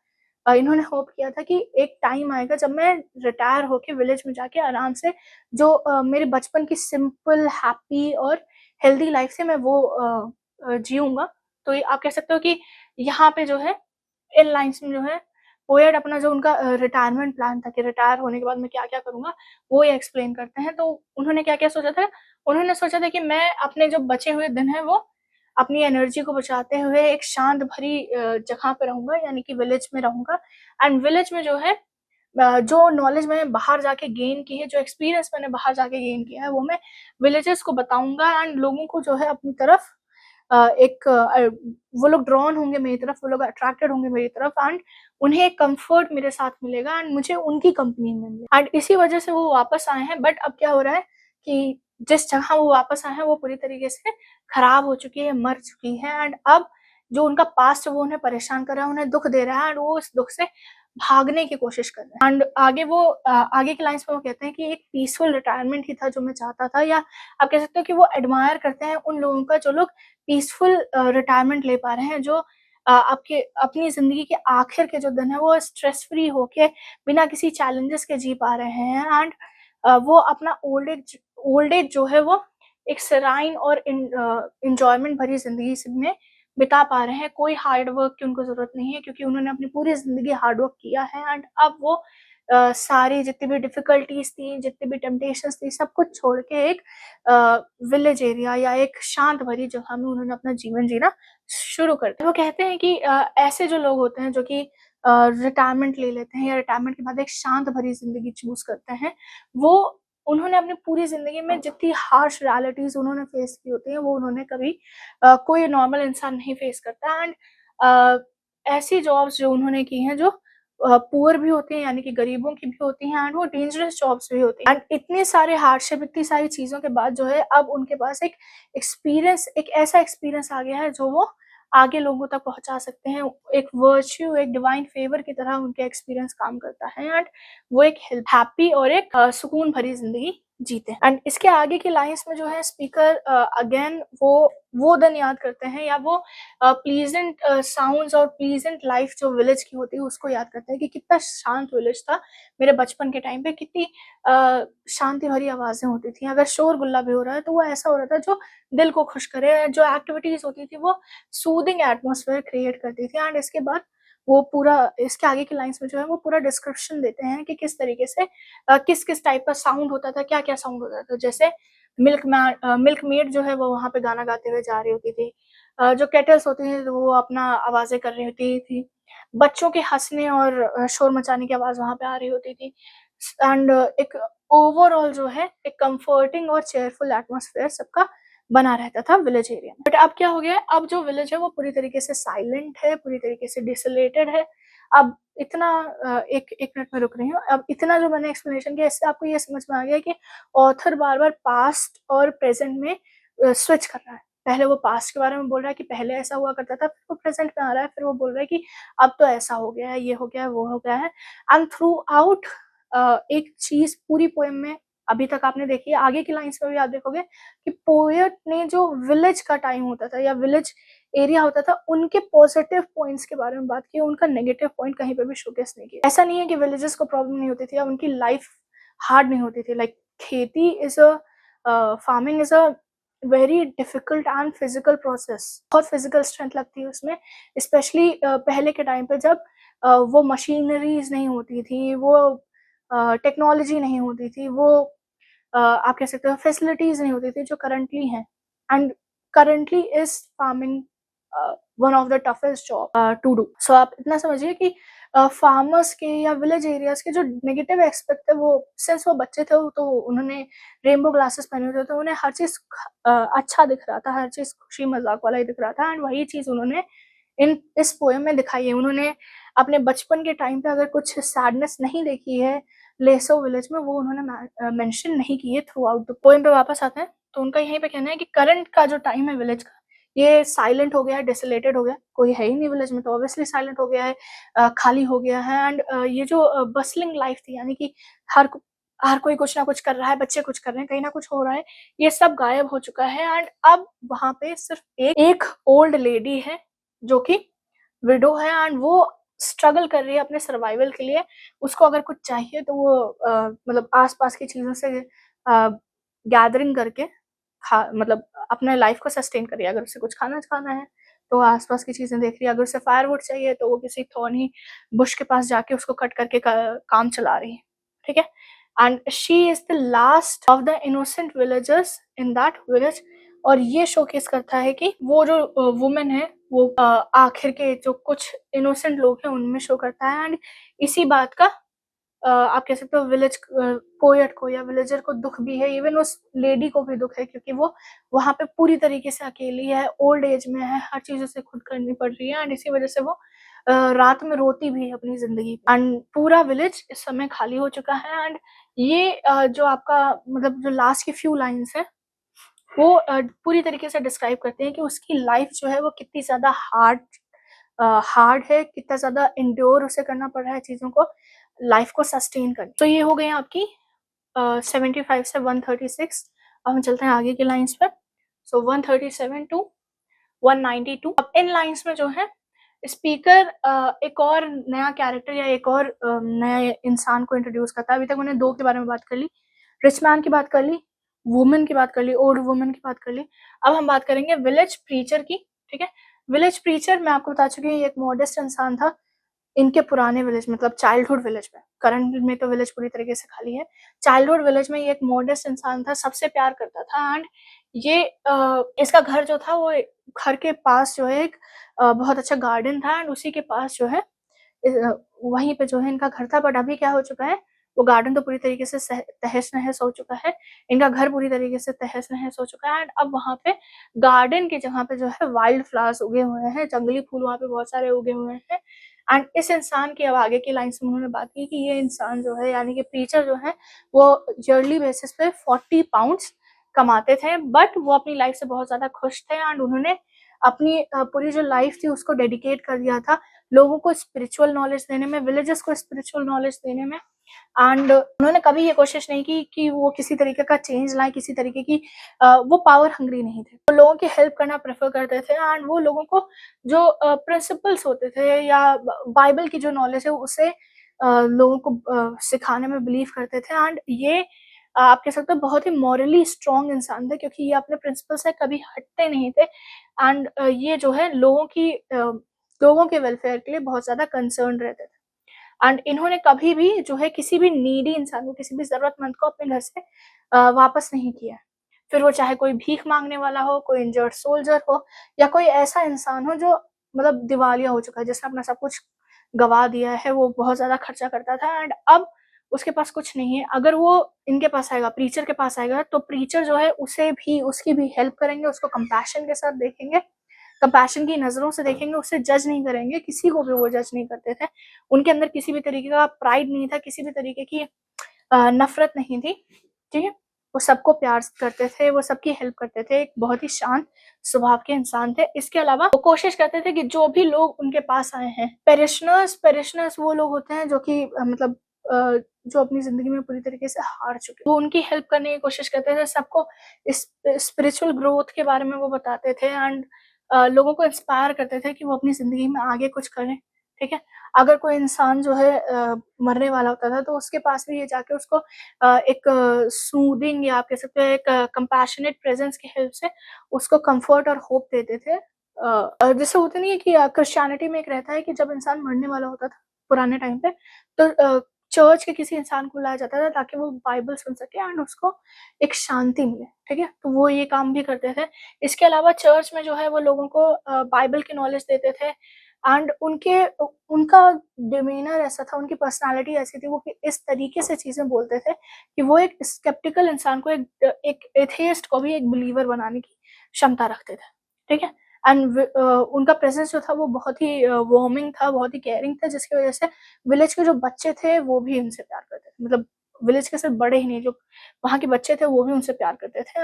इन्होंने होप किया था कि एक टाइम आएगा जब मैं रिटायर होके विलेज में जाके आराम से जो मेरे बचपन की सिंपल, हैप्पी और हेल्दी लाइफ़ थी मैं वो जीऊँगा। तो ये आप कह सकते हो कि यहाँ पे जो है इन लाइन्स में जो है पोएट अपना जो उनका रिटायरमेंट प्लान था कि रिटायर होने के बाद मैं क्या-क्या करूँगा, वो ये एक्सप्लेन करते हैं। तो उन्होंने क्या-क्या सोचा था? उन्होंने सोचा था कि मैं अपने जो बचे हुए दिन हैं वो अपनी एनर्जी को बचाते हुए एक शांत भरी जगह पे रहूँगा, यानी कि विलेज में रहूँगा। एंड विलेज में जो है जो नॉलेज मैंने बाहर जाके गेन की है, जो एक्सपीरियंस मैंने बाहर जाके गेन किया है, वो मैं विलेजर्स को बताऊँगा एंड लोगों को जो है अपनी तरफ वो लोग ड्रॉन होंगे मेरी तरफ, वो लोग अट्रैक्टेड होंगे मेरी तरफ एंड उन्हें एक कम्फर्ट मेरे साथ मिलेगा एंड मुझे उनकी कंपनी में मिलेगी। एंड इसी वजह से वो वापस आए हैं। बट अब क्या हो रहा है कि जिस जगह वो वापस आए हैं, वो पूरी तरीके से खराब हो चुकी है, मर चुकी है एंड अब जो उनका पास्ट है, वो उन्हें परेशान कर रहा है, उन्हें दुःख दे रहा है एंड वो इस दुःख से भागने की कोशिश कर रहे हैं। एंड आगे की लाइन्स में वो कहते हैं कि एक पीसफुल रिटायरमेंट ही था जो मैं चाहता था, या आप कह सकते हो कि वो एडमायर करते हैं उन लोगों का जो लोग पीसफुल रिटायरमेंट ले पा रहे हैं, जो आपके अपनी ज़िंदगी के आखिर के जो दिन है वो स्ट्रेस फ्री होके बिना किसी चैलेंजेस के जी पा रहे हैं एंड वो अपना ओल्ड एज जो है वो एक सेराइन और एन्जॉयमेंट भरी ज़िंदगी में बिता पा रहे हैं। कोई हार्ड वर्क की उनको ज़रूरत नहीं है, क्योंकि उन्होंने अपनी पूरी ज़िंदगी हार्ड वर्क किया है एंड अब वो सारी जितनी भी डिफ़िकल्टीज़ थी, जितनी भी टेम्पटेशंस थी, सब कुछ छोड़ के एक विलेज एरिया या एक शांत भरी जगह में उन्होंने अपना जीवन जीना शुरू कर दिया। वो कहते हैं कि ऐसे जो लोग होते हैं जो कि रिटायरमेंट ले लेते हैं या रिटायरमेंट के बाद एक शांत भरी ज़िंदगी चूज़ करते हैं, वो उन्होंने अपनी पूरी ज़िंदगी में जितनी हार्श रियलिटीज़ उन्होंने फेस की होती हैं, वो उन्होंने कभी कोई नॉर्मल इंसान नहीं फेस करता एंड अ, ऐसी जॉब्स जो उन्होंने की हैं जो पुअर भी होती हैं, यानी कि गरीबों की भी होती हैं एंड वो डेंजरस जॉब्स भी होती हैं एंड इतने सारे हार्डशिप, इतनी सारी चीज़ों के बाद जो है अब उनके पास एक ऐसा एक्सपीरियंस आ गया है जो वो आगे लोगों तक पहुँचा सकते हैं। एक वर्च्यू, एक डिवाइन फेवर की तरह उनका एक्सपीरियंस काम करता है एंड वो एक हैप्पी और एक सुकून भरी ज़िंदगी जीते हैं। एंड इसके आगे की लाइन्स में जो है स्पीकर अगेन वो दिन याद करते हैं, या वो प्लीज़ेंट साउंड्स और प्लीज़ेंट लाइफ़ जो विलेज की होती है उसको याद करते हैं कि कितना शांत विलेज था मेरे बचपन के टाइम पे, कितनी शांति भरी आवाज़ें होती थी। अगर शोर-गुल्ला भी हो रहा है तो वो ऐसा हो रहा था जो दिल को खुश करे, जो एक्टिविटीज़ होती थी वो सूदिंग एटमॉस्फेयर क्रिएट करती थी एंड इसके बाद वो पूरा इसके आगे की लाइन्स में जो है वो पूरा डिस्क्रिप्शन देते हैं कि किस तरीके से किस-किस टाइप का साउंड होता था, क्या-क्या साउंड होता था। जैसे मिल्क मेड जो है वो वहाँ पे गाना गाते हुए जा रही होती थी। जो केटल्स होती हैं वो अपना आवाज़ें कर रही होती थी। बच्चों के हँसने और शोर मचाने की आवाज़ वहाँ पे आ रही होती थी। एंड एक ओवरऑल जो है एक कम्फर्टिंग और चेयरफुल एटमॉस्फेयर सबका बना रहता था विलेज एरिया में। बट अब क्या हो गया है, अब जो विलेज है वो पूरी तरीके से साइलेंट है, पूरी तरीके से डिसोलेटेड है। अब इतना एक मिनट में रुक रही हूँ। अब इतना जो मैंने एक्सप्लेनेशन किया, इससे आपको ये समझ में आ गया कि ऑथर बार-बार पास्ट और प्रेज़ेंट में स्विच कर रहा है। पहले वो पास्ट के बारे में बोल रहा है कि पहले ऐसा हुआ करता था, फिर वो प्रेज़ेंट में आ रहा है, फिर वो बोल रहा है कि अब तो ऐसा हो गया है, ये हो गया है, वो हो गया है। एंड थ्रू आउट एक चीज़ पूरी पोएम में अभी तक आपने देखी है, आगे की लाइन्स में भी आप देखोगे कि पोएट ने जो विलेज का टाइम होता था या विलेज एरिया होता था, उनके पॉजिटिव पॉइंट्स के बारे में बात की, उनका नेगेटिव पॉइंट कहीं पे भी शोकेस नहीं किया। ऐसा नहीं है कि विलेजेस को प्रॉब्लम नहीं होती थी या उनकी लाइफ हार्ड नहीं होती थी। लाइक खेती is farming is a very difficult and physical process. बहुत फिजिकल स्ट्रेंथ लगती है उसमें, स्पेशली पहले के टाइम पे जब वो मशीनरीज़ नहीं होती थी, वो टेक्नोलॉजी नहीं होती थी, वो आप कह सकते हो फैसिलिटीज़ नहीं होती थी जो करंटली हैं। And currently is farming one of the toughest job to do. So आप इतना समझिए कि फार्मर्स के या विलेज एरियाज़ के जो नेगेटिव एस्पेक्ट है, वो सिंस वो बच्चे थे तो उन्होंने रेनबो ग्लासेस पहने हुए थे, तो उन्हें हर चीज़ अच्छा दिख रहा था, हर चीज़ खुशी-मज़ाक वाला ही दिख रहा था एंड वही चीज़ उन्होंने इस पोएम में दिखाई है। उन्होंने अपने बचपन के टाइम पे अगर कुछ सैडनेस नहीं देखी है लेसो विलेज में, वो उन्होंने मेंशन नहीं की है थ्रू आउट द पोएम। पे वापस आते हैं, तो उनका यहीं पे कहना है कि करंट का जो टाइम है विलेज का, ये साइलेंट हो गया है, डेसोलेटेड हो गया है, कोई है ही नहीं विलेज में, तो ऑब्वियसली साइलेंट हो गया है, खाली हो गया है एंड ये जो बस्टलिंग लाइफ थी, यानी कि हर को हर कोई कुछ ना कुछ कर रहा है, बच्चे कुछ कर रहे हैं, कहीं न कुछ हो रहा है, ये सब गायब हो चुका है एंड अब वहाँ पे सिर्फ एक ओल्ड लेडी है, जो कि विडो है एंड वो स्ट्रगल कर रही है अपने सर्वाइवल के लिए। उसको अगर कुछ चाहिए तो वो मतलब आस-पास की चीज़ों से गैदरिंग करके मतलब अपने लाइफ़ को सस्टेन कर रही है। अगर उसे कुछ खाना है, तो आस-पास की चीज़ें देख रही है। अगर उसे फायरवुड चाहिए, तो वो किसी थॉर्नी बुश के पास जाके उसको कट करके काम चला रही है। ठीक है? And she is the last of the innocent villagers in that village और ये शोकेस करता है कि वो जो वुमन है वो आखिर के जो कुछ इनोसेंट लोग हैं उनमें शो करता है। एंड इसी बात का आप कह सकते हो विलेज पोएट को या विलेजर को दुख भी है, इवन उस लेडी को भी दुख है क्योंकि वो वहाँ पे पूरी तरीके से अकेली है, ओल्ड एज में है, हर चीज़ उसे खुद करनी पड़ रही है एंड इसी वजह से वो रात में रोती भी है अपनी ज़िंदगी पे। एंड पूरा विलेज इस समय खाली हो चुका है। एंड ये जो आपका मतलब जो लास्ट की फ्यू लाइन्स हैं वो पूरी तरीके से डिस्क्राइब करते हैं कि उसकी लाइफ जो है वो कितनी ज़्यादा हार्ड है, कितना ज़्यादा एंड्योर उसे करना पड़ रहा है चीज़ों को, लाइफ को सस्टेन करने। तो ये हो गई आपकी 75 से 136। अब हम चलते हैं आगे की लाइन्स पर। सो 137 टू 192। अब इन लाइन्स में जो है स्पीकर एक और नया कैरेक्टर या एक और नए इंसान को इंट्रोड्यूस करता है। अभी तक मैंने 2 के बारे में बात कर ली, रिच मैन की बात कर ली, वुमन की बात कर ली, ओल्ड वुमन की बात कर ली। अब हम बात करेंगे विलेज प्रीचर की, ठीक है? विलेज प्रीचर मैं आपको बता चुकी हूँ, ये एक मॉडेस्ट इंसान था इनके पुराने विलेज मतलब चाइल्डहुड विलेज में। करंट में तो विलेज पूरी तरीके से खाली है। चाइल्डहुड विलेज में ये एक मॉडेस्ट इंसान था, सबसे प्यार करता था। एंड ये इसका घर जो था वो घर के पास जो है एक बहुत अच्छा गार्डन था एंड उसी के पास जो है वहीं पे जो है इनका घर था। बट अभी क्या हो चुका है, वो गार्डन तो पूरी तरीके से तहस-नहस हो चुका है। इनका घर पूरी तरीके से तहस-नहस हो चुका है एंड अब वहाँ पे गार्डन की जगह पे जो है वाइल्ड फ्लावर्स उगे हुए हैं, जंगली फूल वहाँ पे बहुत सारे उगे हुए हैं। एंड इस इंसान की अब आगे की लाइन्स में उन्होंने बात की कि ये इंसान जो है यानी कि प्रीचर जो है वो ईयरली बेसिस पे 40 पाउंड्स कमाते थे, बट वो अपनी लाइफ से बहुत ज़्यादा खुश थे एंड उन्होंने अपनी पूरी जो लाइफ थी उसको डेडिकेट कर दिया था लोगों को स्पिरिचुअल नॉलेज देने में, विलेजेस को स्पिरिचुअल नॉलेज देने में। एंड उन्होंने कभी ये कोशिश नहीं की कि वो किसी तरीके का चेंज लाएँ, किसी तरीके की वो पावर हंग्री नहीं थे। वो लोगों की हेल्प करना प्रेफ़र करते थे एंड वो लोगों को जो प्रिंसिपल्स होते थे या बाइबल की जो नॉलेज है उसे लोगों को सिखाने में बिलीव करते थे। एंड ये आप कह सकते हो बहुत ही मॉरली स्ट्रॉन्ग इंसान थे क्योंकि ये अपने प्रिंसिपल से कभी हटते नहीं थे। एंड ये जो है लोगों के वेलफेयर के लिए बहुत ज़्यादा कंसर्न्ड रहते थे। एंड इन्होंने कभी भी जो है किसी भी नीडी इंसान को, किसी भी ज़रूरतमंद को अपने घर से वापस नहीं किया है। फिर वो चाहे कोई भीख माँगने वाला हो, कोई इंजर्ड सोल्जर हो या कोई ऐसा इंसान हो जो मतलब दिवालिया हो चुका है, जिसने अपना सब कुछ गँवा दिया है, वो बहुत ज़्यादा खर्चा करता था एंड अब उसके पास कुछ नहीं है। अगर वो इनके पास आएगा, प्रीचर के पास आएगा, तो प्रीचर जो है उसे भी उसकी भी हेल्प करेंगे, उसको कंपैशन के साथ देखेंगे, कंपैशन की नज़रों से देखेंगे, उसे जज नहीं करेंगे, किसी को भी वो जज नहीं करते थे। उनके अंदर किसी भी तरीके का प्राइड नहीं था, किसी भी तरीके की नफ़रत नहीं थी, ठीक है? वो सबको प्यार करते थे, वो सबकी हेल्प करते थे, एक बहुत ही शांत स्वभाव के इंसान थे। इसके अलावा वो कोशिश करते थे कि जो भी लोग उनके पास आए हैं, पैराशनर्स वो लोग होते हैं जो कि मतलब जो अपनी ज़िंदगी में पूरी तरीके से हार चुके, वो उनकी हेल्प करने की कोशिश करते थे, सबको स्पिरिचुअल ग्रोथ के बारे में वो बताते थे एंड लोगों को इंस्पायर करते थे कि वो अपनी ज़िंदगी में आगे कुछ करें, ठीक है? अगर कोई इंसान जो है मरने वाला होता था तो उसके पास भी ये जाके उसको एक सूदिंग या आप कह सकते हैं एक कंपैशनेट प्रेजेंस की हेल्प से उसको कंफर्ट और होप देते थे। जैसे होता नहीं है कि क्रिश्चियनिटी में एक रहता है कि जब इंसान मरने वाला होता था पुराने टाइम पे तो चर्च के किसी इंसान को लाया जाता था ताकि वो बाइबल सुन सके एंड उसको एक शांति मिले, ठीक है? तो वो ये काम भी करते थे। इसके अलावा चर्च में जो है वो लोगों को बाइबल की नॉलेज देते थे एंड उनका डिमीनर ऐसा था, उनकी पर्सनैलिटी ऐसी थी, वो कि इस तरीके से चीज़ें बोलते थे कि वो एक स्केप्टिकल इंसान को एक एथियस्ट को भी एक बिलीवर बनाने की क्षमता रखते थे, ठीक है? एंड उनका प्रेज़ेंस जो था वो बहुत ही वार्मिंग था, बहुत ही केयरिंग था जिसकी वज़ह से विलेज के जो बच्चे थे वो भी उनसे प्यार करते थे। मतलब विलेज के सिर्फ बड़े ही नहीं, जो वहाँ के बच्चे थे वो भी उनसे प्यार करते थे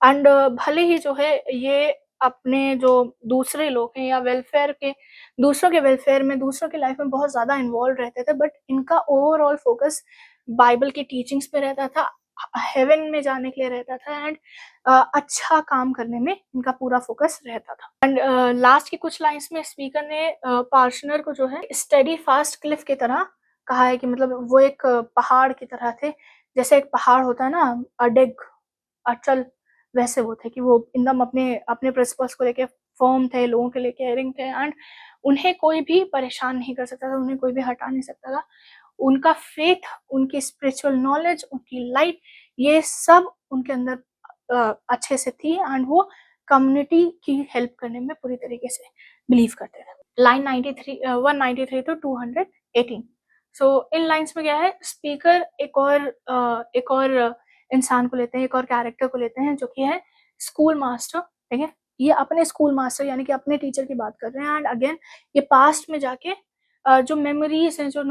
एंड भले ही जो है ये अपने जो दूसरे लोग हैं या वेलफेयर के दूसरों के वेलफेयर में, दूसरों की लाइफ में बहुत ज़्यादा इन्वॉल्व रहते थे, बट इनका ओवरऑल फ़ोकस बाइबल की टीचिंग्स पे रहता था, हेवन में जाने के लिए रहता था एंड अच्छा काम करने में इनका पूरा फ़ोकस रहता था। एंड लास्ट की कुछ लाइन्स में स्पीकर ने पार्शनर को जो है स्टेडी फास्ट क्लिफ की तरह कहा है कि मतलब वो एक पहाड़ की तरह थे। जैसे एक पहाड़ होता है ना, अडिग, अचल, वैसे वो थे कि वो एकदम अपने अपने प्रिंसिपल्स को लेके फर्म थे, लोगों के लिए केयरिंग थे एंड उन्हें कोई भी परेशान नहीं कर सकता था, उन्हें कोई भी हटा नहीं सकता था। उनका फेथ, उनकी स्पिरिचुअल नॉलेज, उनकी लाइट, ये सब उनके अंदर अच्छे से थी एंड वो कम्युनिटी की हेल्प करने में पूरी तरीके से बिलीव करते थे। Line 93 193 to 218। So in lines में क्या है, स्पीकर एक और इंसान को लेते हैं, एक और कैरेक्टर को लेते हैं जो कि है स्कूल मास्टर, ठीक है? ये अपने स्कूल मास्टर यानी कि अपने टीचर की बात कर रहे हैं एंड अगेन ये पास्ट में जाके जो मेमोरीज़ हैं, जो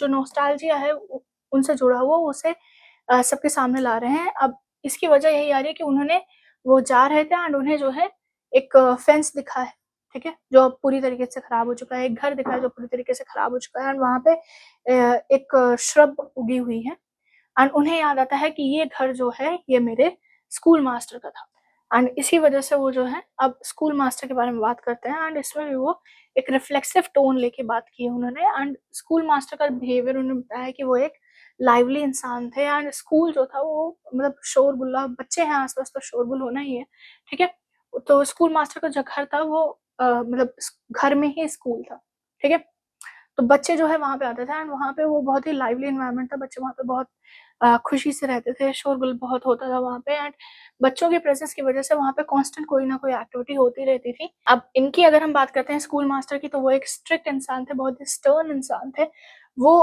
नॉस्टैल्जिया है उनसे जुड़ा हुआ उसे सबके सामने ला रहे हैं। अब इसकी वजह यही आ रही है कि वो जा रहे थे एंड उन्हें जो है एक फेंस दिखा है, ठीक है? जो अब पूरी तरीके से खराब हो चुका है, एक घर दिखा है जो पूरी तरीके से खराब हो चुका है एंड वहाँ पे एक श्रब उगी हुई है एंड उन्हें याद आता है कि ये घर जो है ये मेरे स्कूल मास्टर का था एंड इसी वजह से वो जो है अब स्कूल मास्टर के बारे में बात करते हैं एंड इसमें भी वो एक रिफ्लेक्सिव टोन लेके बात की है उन्होंने एंड स्कूल मास्टर का बिहेवियर उन्होंने बताया कि वो एक लाइवली इंसान थे एंड स्कूल जो था वो मतलब शोर-गुल्ला, बच्चे हैं आस-पास तो शोर-गुल होना ही है, ठीक है? तो स्कूल मास्टर का जो घर था वो मतलब घर में ही स्कूल था, ठीक है? तो बच्चे जो है वहाँ पे आते थे एंड वहाँ पे वो बहुत ही लाइवली एनवायरनमेंट था, बच्चे वहाँ पे बहुत खुशी से रहते थे, शोरगुल बहुत होता था वहाँ पे एंड बच्चों के प्रेज़ेंस की वज़ह से वहाँ पे कांस्टेंट कोई ना कोई एक्टिविटी होती रहती थी। अब इनकी अगर हम बात करते हैं स्कूल मास्टर की तो वो एक स्ट्रिक्ट इंसान थे, बहुत ही स्टर्न इंसान थे। वो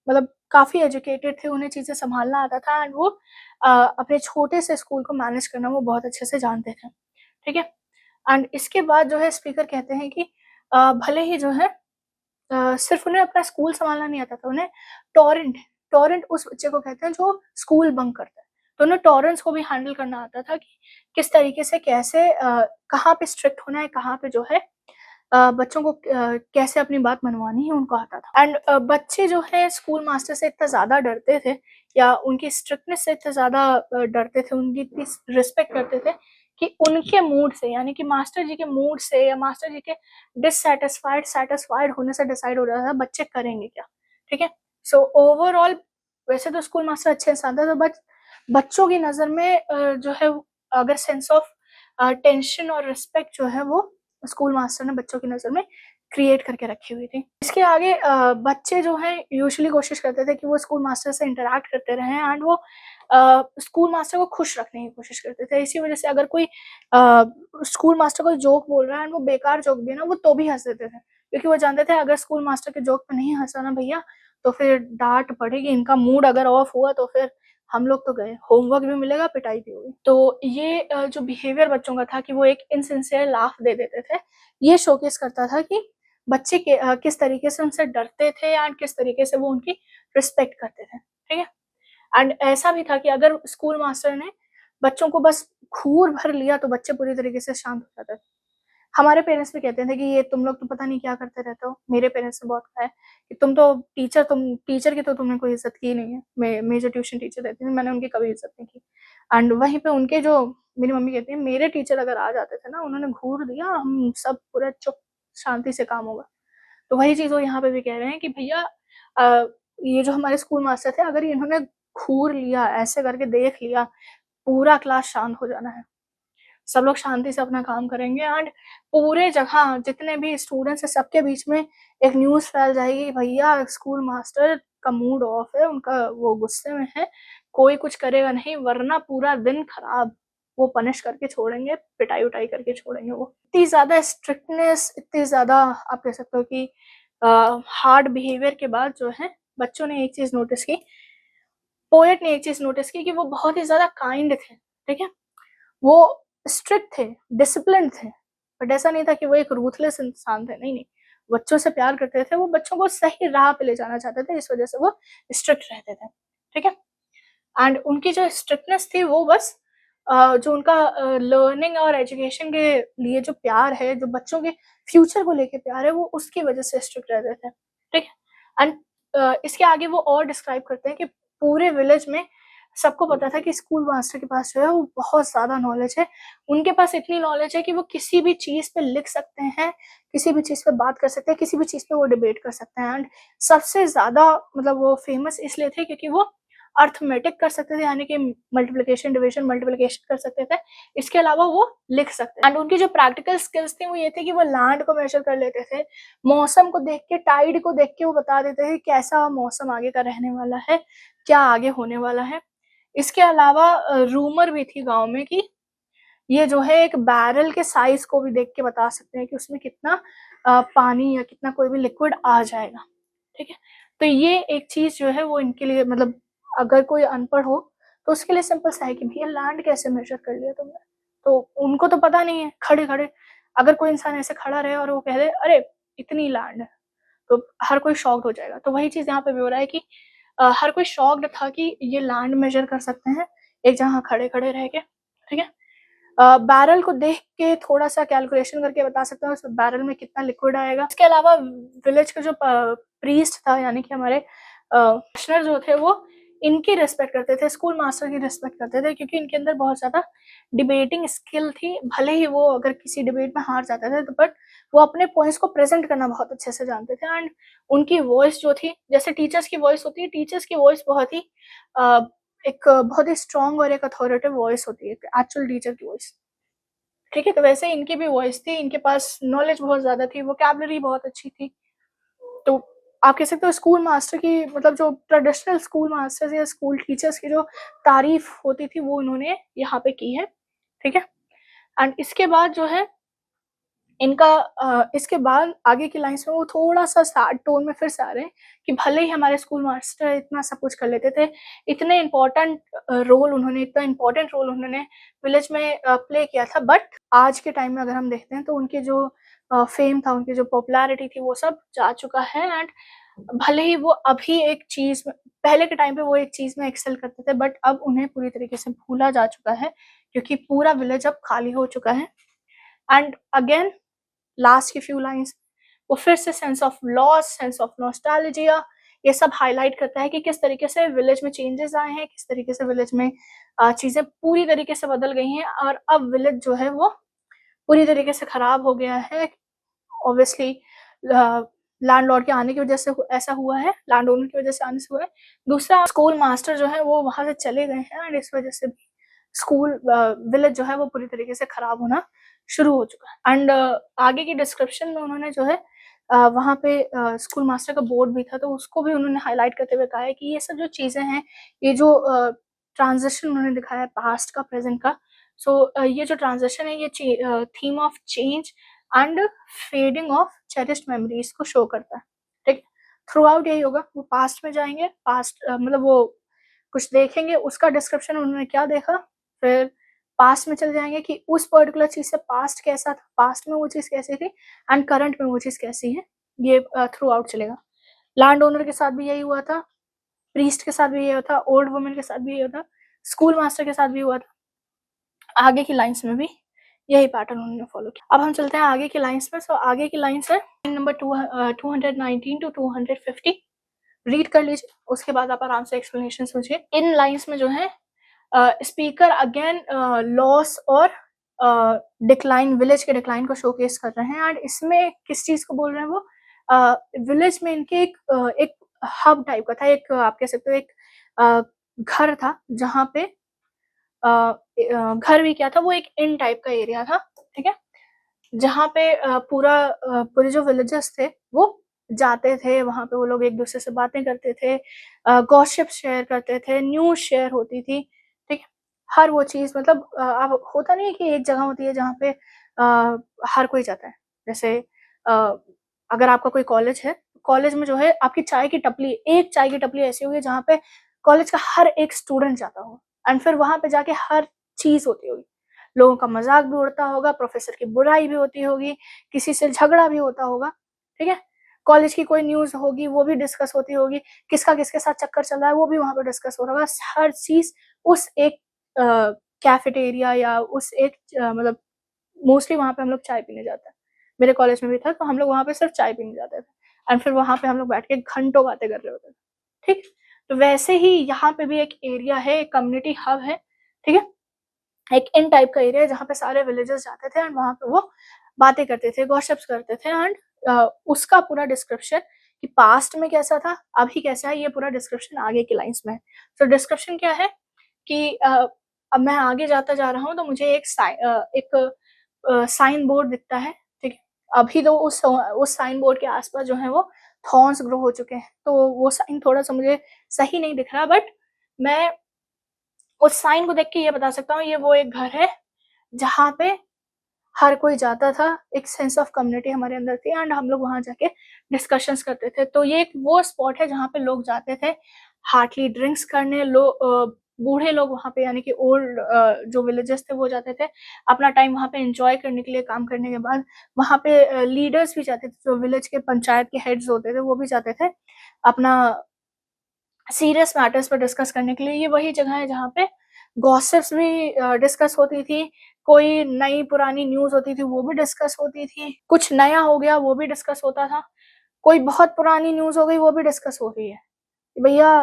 मतलब काफ़ी एजुकेटेड थे, उन्हें चीज़ें सँभालना आता था एंड वो अपने छोटे से स्कूल को मैनेज करना वो बहुत अच्छे से जानते थे, ठीक है? एंड इसके बाद जो है स्पीकर कहते हैं कि भले ही जो है सिर्फ़ उन्हें अपना स्कूल सँभालना नहीं आता था, उन्हें टॉरेंट टॉरेंट उस बच्चे को कहते हैं जो स्कूल बंक करता है। तो उन्हें टॉरेंट्स को भी हैंडल करना आता था कि किस तरीके से कैसे कहाँ पे स्ट्रिक्ट होना है, कहाँ पे जो है बच्चों को कैसे अपनी बात मनवानी है, उनको आता था। एंड बच्चे जो है स्कूल मास्टर से इतना ज़्यादा डरते थे या उनकी स्ट्रिक्टनेस से इतना ज़्यादा डरते थे, उनकी इतनी रिस्पेक्ट करते थे कि उनके मूड से यानी कि मास्टर जी के मूड से या मास्टर जी के सैटिस्फाइड होने से डिसाइड हो जाता था बच्चे करेंगे क्या, ठीक है? सो ओवरऑल वैसे तो स्कूल मास्टर अच्छे इंसान थे, तो बच्चों की नज़र में जो है अगर सेंस ऑफ टेंशन और रिस्पेक्ट जो है वो स्कूल मास्टर ने बच्चों की नज़र में क्रिएट करके रखी हुई थी। इसके आगे बच्चे जो हैं यूजुअली कोशिश करते थे कि वो स्कूल मास्टर से इंटरैक्ट करते रहें एंड वो स्कूल मास्टर को खुश रखने की कोशिश करते थे। इसी वज़ह से अगर कोई स्कूल मास्टर कोई जोक बोल रहा है एंड वो बेकार जोक भी है ना, वो तो भी हँस देते थे। क्योंकि वो जानते थे अगर स्कूल मास्टर के जोक पे नहीं हँसा ना भैया, तो फिर डाँट पड़ेगी, इनका मूड अगर ऑफ हुआ तो फिर हम लोग तो गए, होमवर्क भी मिलेगा, पिटाई भी होगी। तो ये जो बिहेवियर बच्चों का था कि वो एक इनसिंसियर लाफ़ दे देते थे, ये शोकेस करता था कि बच्चे किस तरीके से उनसे डरते थे एंड किस तरीके से वो उनकी रिस्पेक्ट करते थे, ठीक है? एंड ऐसा भी था कि अगर स्कूल मास्टर ने बच्चों को बस घूर भर लिया तो बच्चे पूरी तरीके से शांत हो जाते थे। हमारे पेरेंट्स भी कहते थे कि ये तुम लोग तो पता नहीं क्या करते रहते हो। मेरे पेरेंट्स ने बहुत कहा है कि तुम टीचर की तो तुमने कोई इज़्ज़त की नहीं है। मैं जो ट्यूशन टीचर रहती थी मैंने उनकी कभी इज़्ज़त नहीं की। एंड वहीं पे उनके जो मेरी मम्मी कहती है मेरे टीचर अगर आ जाते थे ना उन्होंने घूर दिया हम सब पूरा चुप शांति से काम होगा। तो वही चीज़ वो यहाँ पे भी कह रहे हैं कि भैया ये जो हमारे स्कूल मास्टर थे अगर इन्होंने घूर लिया, ऐसे करके देख लिया, पूरा क्लास शांत हो जाना है। सब लोग शांति से अपना काम करेंगे एंड पूरे जगह जितने भी स्टूडेंट्स हैं सबके बीच में एक न्यूज़ फैल जाएगी भैया स्कूल मास्टर का मूड ऑफ है, उनका वो गुस्से में है, कोई कुछ करेगा नहीं वरना पूरा दिन खराब, वो पनिश करके छोड़ेंगे, पिटाई-विटाई करके छोड़ेंगे वो। इतनी ज़्यादा स्ट्रिक्टनेस, इतनी ज़्यादा आप कह सकते हो कि हार्ड बिहेवियर के बाद जो है बच्चों ने एक चीज़ नोटिस की, पोएट ने एक चीज़ नोटिस की कि वो बहुत ही ज़्यादा काइंड थे, ठीक है? वो स्ट्रिक्ट थे, डिसिप्लिन्ड थे, बट ऐसा नहीं था कि वो एक रूथलेस इंसान थे, नहीं। बच्चों से प्यार करते थे, वो बच्चों को सही राह पे ले जाना चाहते थे, इस वज़ह से वो स्ट्रिक्ट रहते थे, ठीक है? एंड उनकी जो स्ट्रिक्टनेस थी वो बस जो उनका लर्निंग और एजुकेशन के लिए जो प्यार है, जो बच्चों के फ्यूचर को लेके प्यार है, वो उसकी वज़ह से स्ट्रिक्ट रहते थे, ठीक है? एंड इसके आगे वो और डिस्क्राइब करते हैं कि पूरे विलेज में सबको पता था कि स्कूल मास्टर के पास जो है वो बहुत ज़्यादा नॉलेज है। उनके पास इतनी नॉलेज है कि वो किसी भी चीज़ पे लिख सकते हैं, किसी भी चीज़ पे बात कर सकते हैं, किसी भी चीज़ पे वो डिबेट कर सकते हैं एंड सबसे ज़्यादा मतलब वो फेमस इसलिए थे क्योंकि वो अरिथमेटिक कर सकते थे यानी कि मल्टीप्लिकेशन, डिवीज़न, मल्टीप्लिकेशन कर सकते थे। इसके अलावा वो लिख सकते थे एंड उनकी जो प्रैक्टिकल स्किल्स थी वो ये थे कि वो लैंड को मेज़र कर लेते थे, मौसम को देख के, टाइड को देख के वो बता देते थे कैसा मौसम आगे का रहने वाला है, क्या आगे होने वाला है। इसके अलावा रूमर भी थी गाँव में कि ये जो है एक बैरल के साइज़ को भी देख के बता सकते हैं कि उसमें कितना पानी या कितना कोई भी लिक्विड आ जाएगा, ठीक है? तो ये एक चीज़ जो है वो इनके लिए मतलब अगर कोई अनपढ़ हो, तो उसके लिए सिंपल सा है कि भैया लैंड कैसे मेज़र कर लिया तुमने? तो उनको तो पता नहीं है, खड़े-खड़े अगर कोई इंसान ऐसे खड़ा रहे और वो कह दे, "अरे! इतनी लैंड है।" तो हर कोई शॉक्ड हो जाएगा। तो वही चीज़ यहाँ पे भी हो रहा है कि हर कोई शॉक्ड था कि ये लैंड मेज़र कर सकते हैं, एक जगह खड़े-खड़े रह के, ठीक है? बैरल को देख के थोड़ा-सा कैलकुलेशन करके बता सकते हैं उस बैरल में कितना लिक्विड आएगा। इसके अलावा विलेज का जो प्रीस्ट था यानी कि हमारे पार्षणर जो थे वो इनकी रिस्पेक्ट करते थे, स्कूल मास्टर की रिस्पेक्ट करते थे क्योंकि इनके अंदर बहुत ज़्यादा डिबेटिंग स्किल थी। भले ही वो अगर किसी डिबेट में हार जाते थे तो बट वो अपने पॉइंट्स को प्रेज़ेंट करना बहुत अच्छे से जानते थे एंड उनकी वॉइस जो थी जैसे टीचर्स की वॉइस होती है, टीचर्स की वॉइस बहुत ही अ, एक बहुत ही स्ट्रॉन्ग और एक अथॉरिटेटिव वॉइस होती है, एक्चुअल टीचर की वॉइस। ठीक है, तो वैसे इनकी भी वॉइस थी, इनके पास नॉलेज बहुत ज़्यादा थी, वोकैब्युलरी बहुत अच्छी थी। तो आप कह सकते हो स्कूल मास्टर की मतलब जो ट्रेडिशनल स्कूल मास्टर्स या स्कूल टीचर्स की जो तारीफ़ होती थी, वो उन्होंने यहाँ पे की है, ठीक है? एंड इसके बाद जो है इनका इसके बाद आगे की लाइन्स में वो थोड़ा-सा सैड टोन में फिर से आ रहे हैं कि भले ही हमारे स्कूल मास्टर इतना सब कुछ कर लेते थे, इतने इम्पोर्टेंट रोल उन्होंने इतना इम्पोर्टेंट रोल उन्होंने विलेज में प्ले किया था बट आज के टाइम में अगर हम देखते हैं तो उनके जो फेम था, उनकी जो पॉपुलैरिटी थी वो सब जा चुका है एंड भले ही वो अभी एक चीज़ में पहले के टाइम पे वो एक चीज़ में एक्सेल करते थे बट अब उन्हें पूरी तरीके से भूला जा चुका है क्योंकि पूरा विलेज अब खाली हो चुका है एंड अगेन लास्ट की फ्यू लाइन्स वो फिर से sense of loss, sense of nostalgia ये सब हाइलाइट करता है कि किस तरीके से विलेज में चेंजेस आए हैं, किस तरीके से विलेज में चीज़ें पूरी तरीके से बदल गई हैं और अब विलेज जो है वो पूरी तरीके से खराब हो गया है। ऑब्वियसली लैंडलॉर्ड के आने की वजह से ऐसा हुआ है, लैंड ओनर की वजह से आने से हुआ है। दूसरा स्कूल मास्टर जो है वो वहाँ से चले गए हैं एंड इस वजह से भी स्कूल विलेज जो है वो पूरी तरीके से खराब होना शुरू हो चुका है एंड आगे की डिस्क्रिप्शन में उन्होंने जो है वहाँ पे स्कूल मास्टर का बोर्ड भी था तो उसको भी उन्होंने हाईलाइट करते हुए कहा है कि ये सब जो चीज़ें हैं, ये जो ट्रांज़िशन उन्होंने दिखाया है पास्ट का, प्रेज़ेंट का, सो ये जो ट्रांज़िशन है ये theme of change and fading of cherished memories को शो करता है, ठीक है? थ्रू आउट यही होगा, वो पास्ट में जाएँगे, पास्ट मतलब वो कुछ देखेंगे, उसका डिस्क्रिप्शन उन्होंने क्या देखा, फिर पास्ट में चले जाएँगे कि उस पर्टिकुलर चीज़ से पास्ट कैसा था, पास्ट में वो चीज़ कैसी थी एंड करंट में वो चीज़ कैसी है, ये थ्रू आउट चलेगा। लैंड ओनर के साथ भी यही हुआ था, प्रीस्ट के साथ भी यही हुआ था, ओल्ड वुमन के साथ भी यही हुआ था, स्कूल मास्टर के साथ भी हुआ था। आगे की लाइन्स में भी यही पैटर्न उन्होंने फॉलो किया। अब हम चलते हैं आगे की लाइन्स में, सो आगे की लाइन्स है लाइन नंबर 219 टू 250 रीड कर लीजिए, उसके बाद आप आराम से एक्सप्लेनेशन समझिए। इन लाइन्स में जो है स्पीकर अगेन लॉस और डिक्लाइन विलेज के डिक्लाइन को शोकेस कर रहे हैं एंड इसमें किस चीज़ को बोल रहे हैं वो विलेज में इनके एक हब टाइप का था, एक आप कह सकते हो एक घर था जहाँ पे घर भी क्या था वो एक इन टाइप का एरिया था, ठीक है? जहाँ पे पूरे जो विलेजेस थे वो जाते थे, वहाँ पे वो लोग एक-दूसरे से बातें करते थे, गॉसिप शेयर करते थे, न्यूज़ शेयर होती थी, ठीक है? हर वो चीज़ मतलब अब होता नहीं है कि एक जगह होती है जहाँ पे हर कोई जाता है। जैसे अ, अगर आपका कोई कॉलेज है, कॉलेज में जो है आपकी चाय की टपली एक चाय की टपली ऐसी होगी जहाँ पे कॉलेज का हर एक स्टूडेंट जाता हो एंड फिर वहाँ पे जाके हर चीज़ होती होगी। लोगों का मज़ाक भी उड़ता होगा, प्रोफ़ेसर की बुराई भी होती होगी, किसी से झगड़ा भी होता होगा, ठीक है? कॉलेज की कोई न्यूज़ होगी, वो भी डिस्कस होती होगी, किसका किसके साथ चक्कर चल रहा है, वो भी वहाँ पे डिस्कस हो रहा होगा। हर चीज़ उस एक अ, कैफ़ेटेरिया या उस एक मतलब मोस्टली वहाँ पे हम लोग चाय पीने जाते हैं। मेरे कॉलेज में भी था, तो हम लोग वहाँ पे सिर्फ़ चाय पीने जाते थे एंड फिर वहाँ पे हम लोग बैठ के घंटों बातें कर रहे होते थे, ठीक? तो वैसे ही यहाँ पे भी एक एरिया है, एक कम्युनिटी हब है, ठीक है? एक इन टाइप का एरिया है जहाँ पे सारे विलेजर्स जाते थे एंड वहाँ पे वो बातें करते थे, गॉसिप्स करते थे एंड उसका पूरा डिस्क्रिप्शन कि पास्ट में कैसा था, अभी कैसा है, ये पूरा डिस्क्रिप्शन आगे की लाइन्स में है। तो डिस्क्रिप्शन क्या है कि अब मैं आगे जाता जा रहा हूँ तो मुझे एक साइन बोर्ड दिखता है, ठीक है? अभी तो उस साइन बोर्ड के आस-पास जो है वो थॉर्न्स ग्रो हो चुके हैं, तो वो साइन थोड़ा-सा मुझे सही नहीं दिख रहा बट मैं उस साइन को देख के ये बता सकता हूँ ये वो एक घर है जहाँ पे हर कोई जाता था, एक सेंस ऑफ कम्युनिटी हमारे अंदर थी एंड हम लोग वहाँ जाके डिस्कशंस करते थे। तो ये एक वो स्पॉट है जहाँ पे लोग जाते थे हार्टली ड्रिंक्स करने, बूढ़े लोग वहाँ पे यानी कि ओल्ड जो विलेजेस थे वो जाते थे, अपना टाइम वहाँ पे एन्जॉय करने के लिए काम करने के बाद। वहाँ पे लीडर्स भी जाते थे, जो विलेज के पंचायत के हेड्स होते थे वो भी जाते थे, अपना सीरियस मैटर्स पर डिस्कस करने के लिए। ये वही जगह है जहाँ पे गॉसिप्स भी डिस्कस होती थी, कोई नई पुरानी न्यूज़ होती थी वो भी डिस्कस होती थी, कुछ नया हो गया वो भी डिस्कस होता था, कोई बहुत पुरानी न्यूज़ हो गई वो भी डिस्कस हो रही है। कि भैया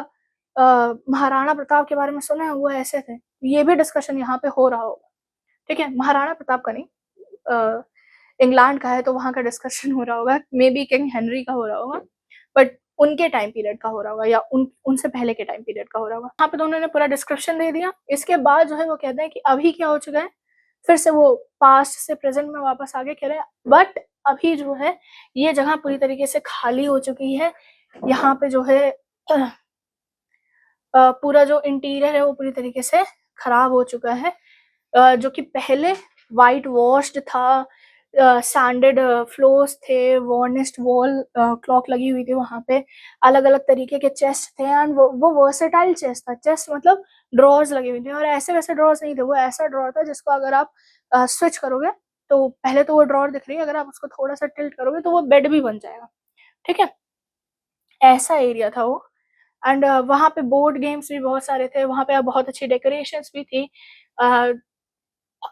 महाराणा प्रताप के बारे में सुने हैं, वो ऐसे थे, ये भी डिस्कशन यहाँ पे हो रहा होगा, ठीक है? महाराणा प्रताप का नहीं, अ, इंग्लैंड का है तो वहाँ का डिस्कशन हो रहा होगा, मेबी किंग हेनरी का हो रहा होगा, बट उनके टाइम पीरियड का हो रहा होगा या उनसे पहले के टाइम पीरियड का हो रहा होगा। यहाँ पे तो उन्होंने पूरा डिस्क्रिप्शन दे दिया। इसके बाद जो है वो कहते हैं कि अभी क्या हो चुका है, फिर से वो पास्ट से प्रेज़ेंट में वापस आगे कह रहे हैं, बट अभी जो है ये जगह पूरी तरीके से खाली हो चुकी है। यहाँ पे जो है पूरा जो इंटीरियर है वो पूरी तरीके से खराब हो चुका है। जो कि पहले व्हाइट वॉश्ड था, सैंडेड फ्लोर्स थे, वार्निश्ड वॉल क्लॉक लगी हुई थी वहाँ पे, अलग-अलग तरीके के चेस्ट थे एंड वो वर्सेटाइल चेस्ट था। चेस्ट मतलब ड्रॉर्स लगे हुए थे और ऐसे-वैसे ड्रॉर्स नहीं थे, वो ऐसा ड्रॉर था जिसको अगर आप स्विच करोगे तो पहले तो वो ड्रॉर दिख रही है, अगर आप उसको थोड़ा-सा टिल्ट करोगे तो वो बेड भी बन जाएगा, ठीक है? ऐसा एरिया था वो। एंड वहाँ पे बोर्ड गेम्स भी बहुत सारे थे, वहाँ पे बहुत अच्छी डेकोरेशंस भी थी। अ,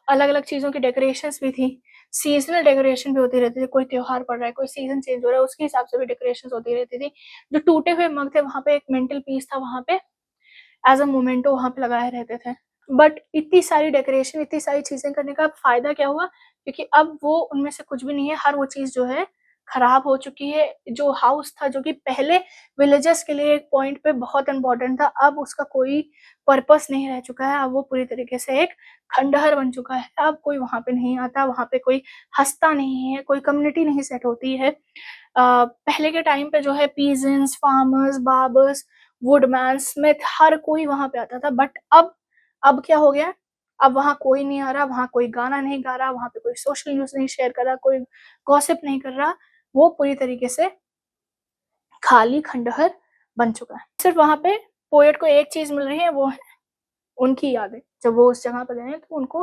अलग-अलग चीज़ों की डेकोरेशंस भी थी, सीज़नल डेकोरेशन भी होती रहती थी, कोई त्योहार पड़ रहा है, कोई सीज़न चेंज हो रहा है, उसके हिसाब से भी डेकोरेशंस होती रहती थी। जो टूटे हुए मग थे, वहाँ पे एक मेंटल पीस था, वहाँ पे एज़ अ मोमेंटो वहाँ पे लगाए रहते थे। बट इतनी सारी डेकोरेशन, इतनी सारी चीज़ें करने का फ़ायदा क्या हुआ? क्योंकि अब वो उनमें से कुछ भी नहीं है, हर वो चीज़ जो है खराब हो चुकी है। जो हाउस था, जो कि पहले विलेजर्स के लिए एक पॉइंट पे बहुत इम्पोर्टेंट था, अब उसका कोई पर्पस नहीं रह चुका है। अब वो पूरी तरीके से एक खंडहर बन चुका है। अब कोई वहाँ पे नहीं आता, वहाँ पे कोई हँसता नहीं है, कोई कम्युनिटी नहीं सेट होती है। पहले के टाइम पे जो है peasants, farmers, barbers, woodman, smith हर कोई वहाँ पे आता था, बट अब क्या हो गया? अब वहाँ कोई नहीं आ रहा, वहाँ कोई गाना नहीं गा रहा, वहाँ पे कोई सोशल न्यूज़ नहीं शेयर कर रहा, कोई गॉसिप नहीं कर रहा। वो पूरी तरीके से खाली खंडहर बन चुका है। सिर्फ़ वहाँ पे पोएट को एक चीज़ मिल रही है, वो है उनकी यादें। जब वो उस जगह पे गए हैं तो उनको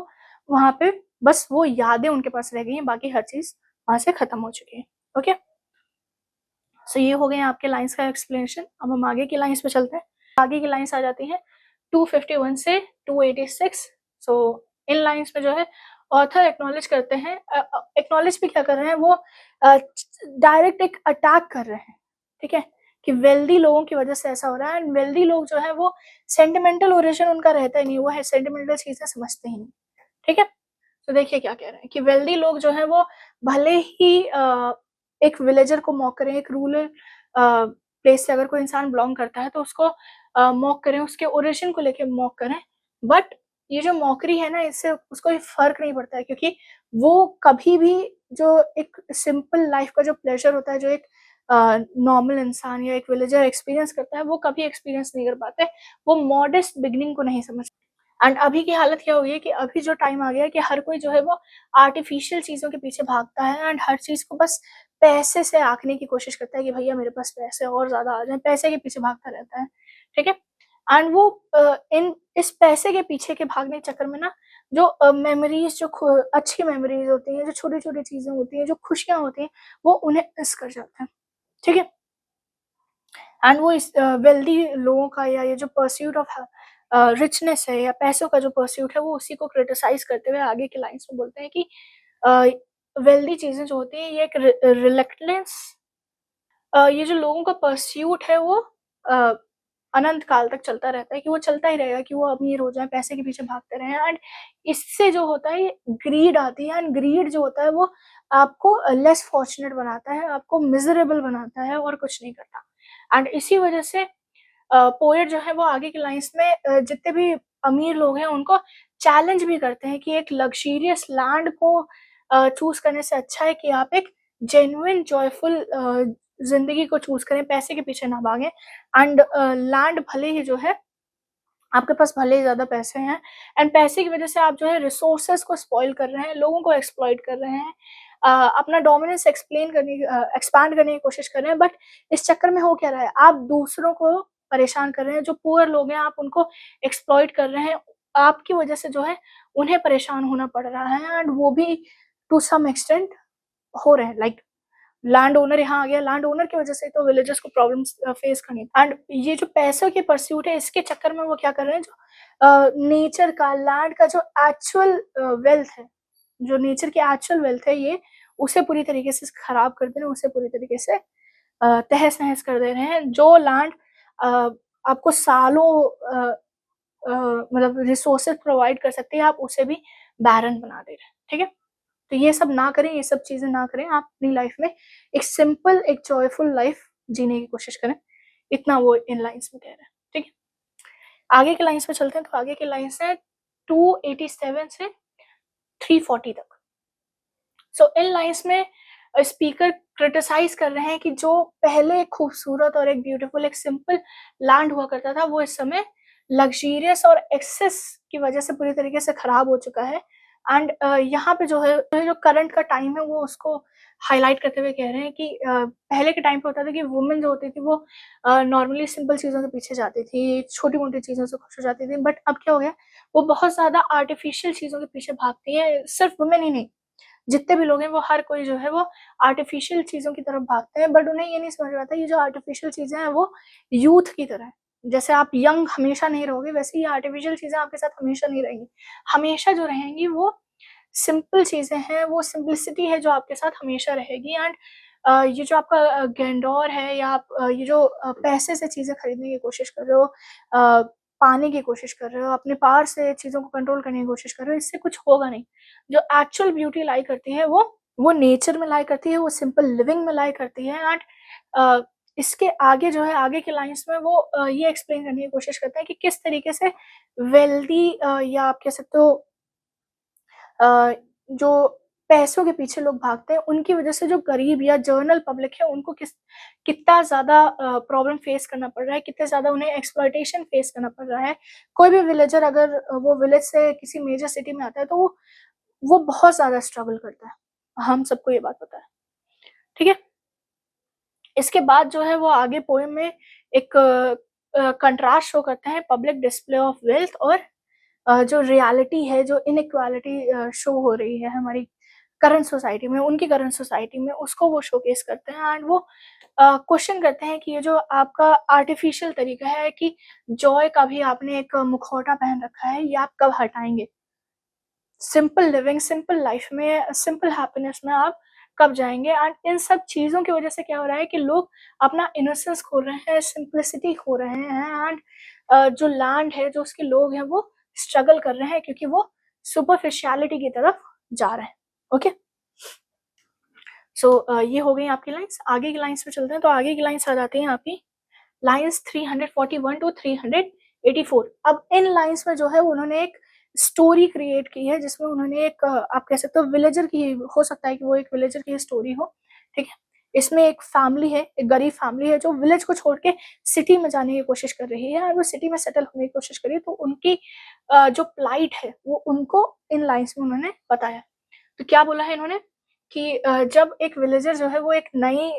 वहाँ पे बस वो यादें उनके पास रह गई हैं, बाकी हर चीज़ वहाँ से खत्म हो चुकी है। ओके? सो ये हो गए आपके लाइन्स का एक्सप्लेनेशन। अब हम आगे की लाइन्स पे चलते हैं। आगे की लाइन्स आ जाती हैं 251 से 286। सो इन लाइन्स में जो है ऑथर एक्नॉलेज करते हैं, एक्नॉलेज भी क्या कर रहे हैं, वो डायरेक्ट एक अटैक कर रहे हैं, ठीक है? कि वेल्दी लोगों की वजह से ऐसा हो रहा है एंड वेल्दी लोग जो है वो सेंटिमेंटल ओरेशन उनका रहता ही नहीं, वो है सेंटिमेंटल चीज़ें समझते ही नहीं, ठीक है? तो देखिए क्या कह रहे हैं कि वेल्दी लोग जो हैं वो भले ही एक विलेजर को मॉक करें, एक रूरल प्लेस से अगर कोई इंसान बिलॉन्ग करता है तो उसको मॉक करें, उसके ओरिजिन को लेके मॉक करें, बट ये जो मॉकरी है ना, इससे उसको ये फ़र्क नहीं पड़ता है, क्योंकि वो कभी भी जो एक सिंपल लाइफ़ का जो प्लेज़र होता है, जो एक नॉर्मल इंसान या एक विलेजर एक्सपीरियंस करता है, वो कभी एक्सपीरियंस नहीं कर पाते। वो मॉडेस्ट बिगिनिंग को नहीं समझ एंड अभी की हालत क्या हो गई है कि अभी जो टाइम आ गया है कि हर कोई जो है वो आर्टिफिशियल चीज़ों के पीछे भागता है एंड हर चीज़ को बस पैसे से आँकने की कोशिश करता है कि भैया मेरे पास पैसे और ज़्यादा आ जाएँ, पैसे के पीछे भागता रहता है, ठीक है? एंड वो इन इस पैसे के पीछे के भागने के चक्कर में ना, जो मेमोरीज़, जो अच्छी मेमोरीज़ होती हैं, जो छोटी-छोटी चीज़ें होती हैं, जो खुशियाँ होती हैं, वो उन्हें मिस कर जाते हैं, ठीक है? एंड वो इस वेल्दी लोगों का या ये जो परस्यूट ऑफ रिचनेस है या पैसों का जो परस्यूट है, वो उसी को क्रिटिसाइज़ करते हुए आगे की लाइन्स में बोलते हैं कि अ, वेल्दी चीज़ें जो होती हैं, ये एक रिलक्टेंस, ये जो लोगों का परस्यूट है वो अ, अनंत काल तक चलता रहता है, कि वो चलता ही रहेगा कि वो अमीर हो जाएँ, पैसे के पीछे भागते रहें एंड इससे जो होता है ये ग्रीड आती है एंड ग्रीड जो होता है वो आपको लेस फॉर्च्यूनेट बनाता है, आपको मिज़रेबल बनाता है और कुछ नहीं करता। एंड इसी वजह से पोएट जो है वो आगे की लाइन्स में जितने भी अमीर लोग हैं उनको चैलेंज भी करते हैं कि एक लग्ज़रियस लैंड को चूज़ करने से अच्छा है कि आप एक जेन्युइन जॉयफुल ज़िंदगी को चूज़ करें, पैसे के पीछे ना भागें एंड लैंड भले ही जो है आपके पास भले ही ज़्यादा पैसे हैं एंड पैसे की वज़ह से आप जो है रिसोर्सेज़ को स्पॉइल कर रहे हैं, लोगों को एक्सप्लॉइट कर रहे हैं, अपना डोमिनेंस एक्सपैंड करने की कोशिश कर रहे हैं, बट इस चक्कर में हो क्या रहा है, आप दूसरों को परेशान कर रहे हैं, जो पुअर लोग हैं आप उनको एक्सप्लॉइट कर रहे हैं, आपकी वज़ह से जो है उन्हें परेशान होना पड़ रहा है एंड वो भी टू सम एक्सटेंट हो रहे हैं। लाइक लैंड ओनर यहाँ आ गया, लैंड ओनर की वजह से तो विलेजर्स को प्रॉब्लम्स फेस करनी एंड ये जो पैसों की परस्यूट है इसके चक्कर में वो क्या कर रहे हैं, जो नेचर का, लैंड का जो एक्चुअल वेल्थ है, जो नेचर की एक्चुअल वेल्थ है, ये उसे पूरी तरीके से खराब कर दे रहे हैं, उसे पूरी तरीके से तहस नहस कर दे रहे हैं। जो लैंड आपको सालों मतलब रिसोर्सेज प्रोवाइड कर सकती है, आप उसे भी बैरन बना दे रहे हैं। ठीक है, तो ये सब ना करें, ये सब चीज़ें ना करें। आप अपनी लाइफ में एक सिंपल, एक जॉयफुल लाइफ जीने की कोशिश करें। इतना वो इन लाइन्स में कह रहे हैं। ठीक है, आगे के लाइन्स पे चलते हैं। तो आगे के लाइन्स है 287 से 340 तक। सो इन लाइन्स में स्पीकर क्रिटिसाइज कर रहे हैं कि जो पहले एक खूबसूरत और एक ब्यूटीफुल, एक सिंपल लैंड हुआ करता था, वो इस समय लग्जीरियस और एक्सेस की वजह से पूरी तरीके से खराब हो चुका है। एंड यहाँ पे जो है, जो करंट का टाइम है, वो उसको हाईलाइट करते हुए कह रहे हैं कि पहले के टाइम पे होता था कि वुमेन जो होती थी वो नॉर्मली सिंपल चीज़ों के पीछे जाती थी, छोटी मोटी चीज़ों से खुश हो जाती थी, बट अब क्या हो गया, वो बहुत ज़्यादा आर्टिफिशियल चीज़ों के पीछे भागती हैं। सिर्फ वुमेन ही नहीं, जितने भी लोग हैं वो हर कोई जो है वो आर्टिफिशियल चीज़ों की तरफ भागते हैं, बट उन्हें ये नहीं समझ में आता, ये जो आर्टिफिशियल चीज़ें हैं वो यूथ की तरह है। जैसे आप यंग हमेशा नहीं रहोगे, वैसे ही आर्टिफिशियल चीज़ें आपके साथ हमेशा नहीं रहेंगी। हमेशा जो रहेंगी वो सिंपल चीज़ें हैं, वो सिंपलिसिटी है जो आपके साथ हमेशा रहेगी। एंड ये जो आपका ग्रैंडोर है, या आप ये जो पैसे से चीज़ें खरीदने की कोशिश कर रहे हो, पाने की कोशिश कर रहे हो, अपने पावर से चीज़ों को कंट्रोल करने की कोशिश कर रहे हो, इससे कुछ होगा नहीं। जो एक्चुअल ब्यूटी लाई करती है वो नेचर में लाई करती है, वो सिंपल लिविंग में लाई करती है। एंड इसके आगे जो है, आगे के लाइन्स में वो ये एक्सप्लेन करने की कोशिश करते हैं कि किस तरीके से वेल्दी या आप कह सकते हो जो पैसों के पीछे लोग भागते हैं, उनकी वजह से जो गरीब या जनरल पब्लिक है, उनको कितना ज़्यादा प्रॉब्लम फेस करना पड़ रहा है, कितने ज़्यादा उन्हें एक्सप्लॉइटेशन फेस करना पड़ रहा है। कोई भी विलेजर अगर वो विलेज से किसी मेजर सिटी में आता है, तो वो बहुत ज़्यादा स्ट्रगल करता है। हम सबको ये बात पता है। ठीक है? इसके बाद जो है वो आगे पोएम में एक कंट्रास्ट शो करते हैं पब्लिक डिस्प्ले ऑफ वेल्थ और जो रियलिटी है, जो इनइक्वालिटी शो हो रही है हमारी करंट सोसाइटी में, उनकी करंट सोसाइटी में, उसको वो शोकेस करते हैं। एंड वो क्वेश्चन करते हैं कि ये जो आपका आर्टिफिशियल तरीका है कि जॉय का भी आपने एक मुखौटा पहन रखा है, ये आप कब हटाएँगे? सिंपल लिविंग, सिंपल लाइफ में, सिंपल हैप्पीनेस में आप कब जाएँगे? एंड इन सब चीज़ों की वज़ह से क्या हो रहा है कि लोग अपना इनोसेंस खो रहे हैं, सिंप्लिसिटी खो रहे हैं। एंड जो लैंड है, जो उसके लोग हैं, वो स्ट्रगल कर रहे हैं क्योंकि वो सुपरफिशियलिटी की तरफ जा रहे हैं। ओके? सो ये हो गई आपकी लाइन्स। आगे की लाइन्स पे चलते हैं। तो आगे की लाइन्स आ जाती हैं आपकी लाइन्स 341 टू 384। अब इन लाइन्स में जो है उन्होंने एक स्टोरी क्रिएट की है, जिसमें उन्होंने एक आप कह सकते हो विलेजर की, हो सकता है कि वो एक विलेजर की स्टोरी हो। ठीक है? इसमें एक फैमिली है, एक गरीब फैमिली है जो विलेज को छोड़ के सिटी में जाने की कोशिश कर रही है और वो सिटी में सेटल होने की कोशिश कर रही है। तो उनकी जो प्लाइट है वो उनको इन लाइन्स में उन्होंने बताया। तो क्या बोला है इन्होंने कि जब एक विलेजर जो है वो एक नई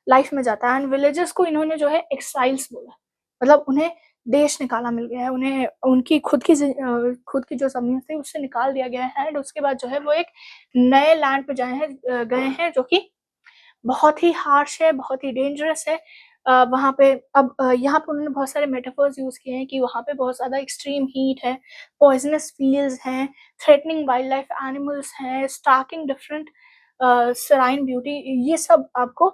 लाइफ में जाता है, एंड विलेजर्स को इन्होंने जो है एक्साइल्स बोला, मतलब उन्हें देश निकाला मिल गया है, उन्हें उनकी खुद की जो ज़मीन थी उससे निकाल दिया गया है। एंड उसके बाद जो है वो एक नए लैंड पे गए हैं जो कि बहुत ही हार्श है, बहुत ही डेंजरस है। वहाँ पे अब यहाँ पे उन्होंने बहुत सारे मेटाफर्स यूज़ किए हैं कि वहाँ पे बहुत ज़्यादा एक्सट्रीम हीट है, पॉइज़नस फील्ड्स हैं, थ्रेटनिंग वाइल्ड लाइफ एनिमल्स हैं, स्टार्किंग डिफरेंट सेराइन ब्यूटी, ये सब आपको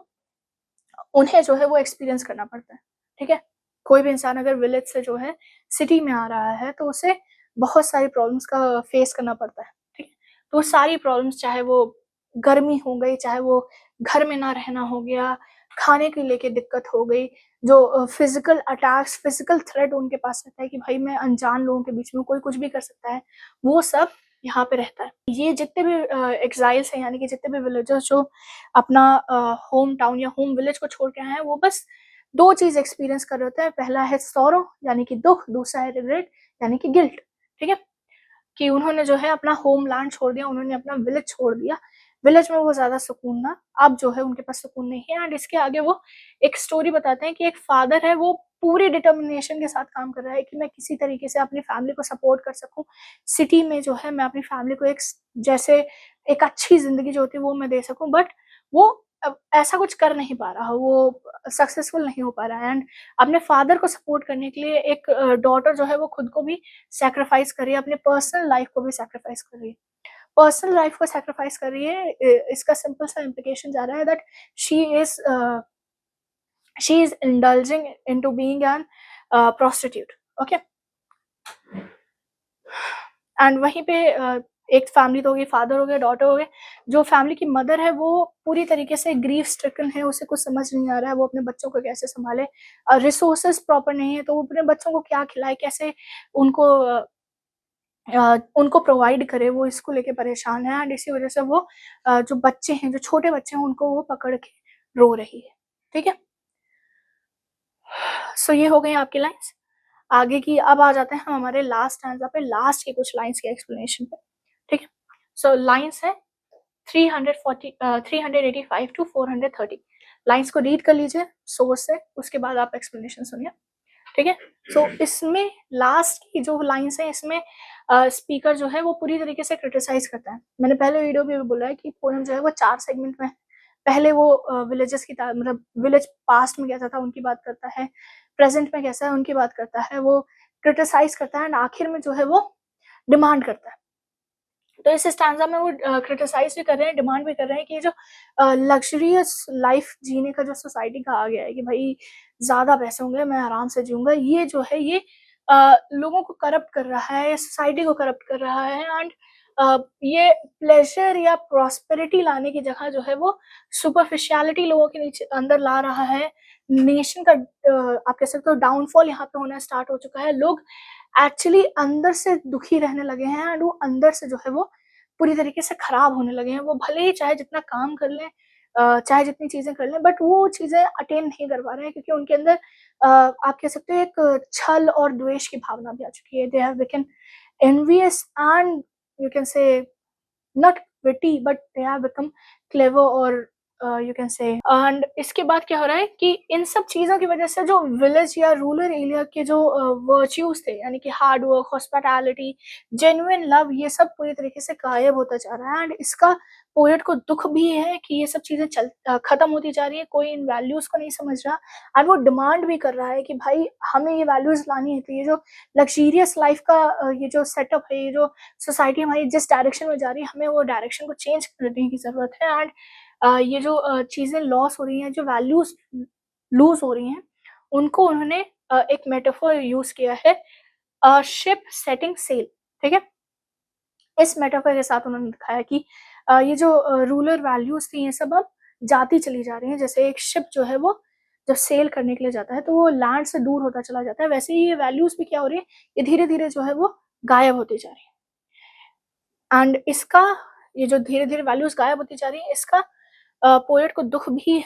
उन्हें जो है वो एक्सपीरियंस करना पड़ता है। ठीक है? कोई भी इंसान अगर विलेज से जो है सिटी में आ रहा है, तो उसे बहुत सारी प्रॉब्लम्स का फेस करना पड़ता है। ठीक है? तो वो सारी प्रॉब्लम्स, चाहे वो गर्मी हो गई, चाहे वो घर में ना रहना हो गया, खाने को लेके दिक्कत हो गई, जो फिज़िकल अटैक्स, फिज़िकल थ्रेट उनके पास रहता है कि भाई मैं अनजान लोगों के बीच में, कोई कुछ भी कर सकता है, वो सब यहाँ पे रहता है। ये जितने भी एक्साइल्स हैं, यानी कि जितने भी विलेजर्स जो अपना होम टाउन या होम विलेज को छोड़ के आए हैं, वो बस 2 चीज़ एक्सपीरियंस कर रहे होते हैं, पहला है सॉरो यानी कि दुःख, दूसरा है रिग्रेट यानी कि गिल्ट, ठीक है? कि उन्होंने जो है अपना होमलैंड छोड़ दिया, उन्होंने अपना विलेज छोड़ दिया। विलेज में वो ज़्यादा सुकून था, अब जो है उनके पास सुकून नहीं है। एंड इसके आगे वो एक स्टोरी बताते हैं कि एक फादर है, वो पूरी डिटर्मिनेशन के साथ काम कर रहा है कि मैं किसी तरीके से अपनी फैमिली को सपोर्ट कर सकूँ। सिटी में जो है मैं अपनी फैमिली को एक जैसे एक अच्छी ज़िंदगी जो होती है वो मैं दे सकूँ, बट वो अब ऐसा कुछ कर नहीं पा रहा, वो सक्सेसफुल नहीं हो पा रहा है। एंड अपने फादर को सपोर्ट करने के लिए एक डॉटर जो है वो खुद को भी सैक्रिफाइस कर रही है, अपने पर्सनल लाइफ को भी सैक्रिफाइस कर रही है। पर्सनल लाइफ को सैक्रिफाइस कर रही है, इसका सिंपल सा इम्प्लीकेशन जा रहा है that she is she is indulging into being an prostitute, okay? And वहीं पे एक फैमिली तो हो गई, फादर हो गया, डॉटर हो गए। जो फैमिली की मदर है वो पूरी तरीके से ग्रीफ स्ट्रिकन है, उसे कुछ समझ नहीं आ रहा है वो अपने बच्चों को कैसे सँभाले। रिसोर्सेज़ प्रॉपर नहीं है, तो वो अपने बच्चों को क्या खिलाए, कैसे उनको उनको प्रोवाइड करे, वो इसको लेके परेशान है। एंड इसी वज़ह से वो जो बच्चे हैं, जो छोटे बच्चे हैं, उनको वो पकड़ के रो रही है, ठीक है? सो ये हो गई आपकी लाइन्स। आगे की अब आ जाते हैं हम हमारे लास्ट स्टैंज़ा पे, लास्ट की कुछ लाइन्स के एक्सप्लेनेशन पे, ठीक है? सो लाइन्स है 385 टू 430। लाइन्स को रीड कर लीजिए सोर्स से, उसके बाद आप एक्सप्लेनेशन सुनिए, ठीक है? सो इसमें लास्ट की जो लाइन्स हैं, इसमें स्पीकर जो है वो पूरी तरीके से क्रिटिसाइज़ करता है। मैंने पहले वीडियो में भी बोला है कि पोएम जो है वो 4 सेगमेंट में है। पहले वो विलेजेस की मतलब विलेज पास्ट में कैसा था उनकी बात करता है, प्रेज़ेंट में कैसा है उनकी बात करता है, वो क्रिटिसाइज़ करता है एंड आखिर में जो है वो डिमांड करता है। तो इस स्टैंज़ा में वो क्रिटिसाइज़ भी कर रहे हैं, डिमांड भी कर रहे हैं कि ये जो लग्ज़रियस लाइफ़ जीने का जो सोसाइटी का आ गया है कि भई ज़्यादा पैसे होंगे, मैं आराम से जीऊँगा, ये जो है ये लोगों को करप्ट कर रहा है, सोसाइटी को करप्ट कर रहा है। एंड ये प्लेज़र या प्रॉस्पेरिटी लाने की जगह जो है वो सुपरफिशियलिटी लोगों के नीचे अंदर ला रहा है। नेशन का आप कह सकते हो डाउनफॉल यहाँ पे होना स्टार्ट हो चुका है। लोग एक्चुअली अंदर से दुखी रहने लगे हैं एंड वो अंदर से जो है वो पूरी तरीके से खराब होने लगे हैं। वो भले ही चाहे जितना काम कर लें, चाहे जितनी चीज़ें कर लें, बट वो चीज़ें अटेन नहीं कर पा रहे हैं क्योंकि उनके अंदर आप कह सकते हो एक छल और द्वेष की भावना भी आ चुकी है। They have become envious and you can say not witty but they have become clever और यू कैन से। एंड इसके बाद क्या हो रहा है कि इन सब चीज़ों की वजह से जो विलेज या रूरल एरिया के जो वर्च्यूज थे, यानी कि hard work, hospitality, genuine love, ये सब पूरी तरीके से गायब होता जा रहा है। एंड इसका पोएट को दुख भी है कि ये सब चीज़ें खत्म होती जा रही है, कोई इन वैल्यूज को नहीं समझ रहा। एंड वो डिमांड भी कर रहा है कि भाई हमें ये वैल्यूज लानी है, तो ये जो लग्जीरियस लाइफ का ये जो सेटअप है, ये जो सोसाइटी हमारी जिस डायरेक्शन में जा रही है, हमें वो डायरेक्शन को चेंज करने की ज़रूरत है। एंड ये जो चीज़ें लॉस हो रही हैं, जो वैल्यूज़ लूज़ हो रही हैं, उनको उन्होंने एक मेटाफर यूज़ किया है, शिप सेटिंग सेल, ठीक है? इस मेटाफर के साथ उन्होंने दिखाया कि ये जो रूरल वैल्यूज़ थी, ये सब अब जाती चली जा रही हैं। जैसे एक शिप जो है वो जब सेल करने के लिए जाता है, तो वो लैंड से दूर होता चला जाता है, वैसे ही ये वैल्यूज़ भी क्या हो रही है, ये धीरे-धीरे जो है वो गायब होती जा रही है। एंड इसका ये जो धीरे-धीरे वैल्यूज़ गायब होती जा रही है, इसका पोएट को दुःख भी है,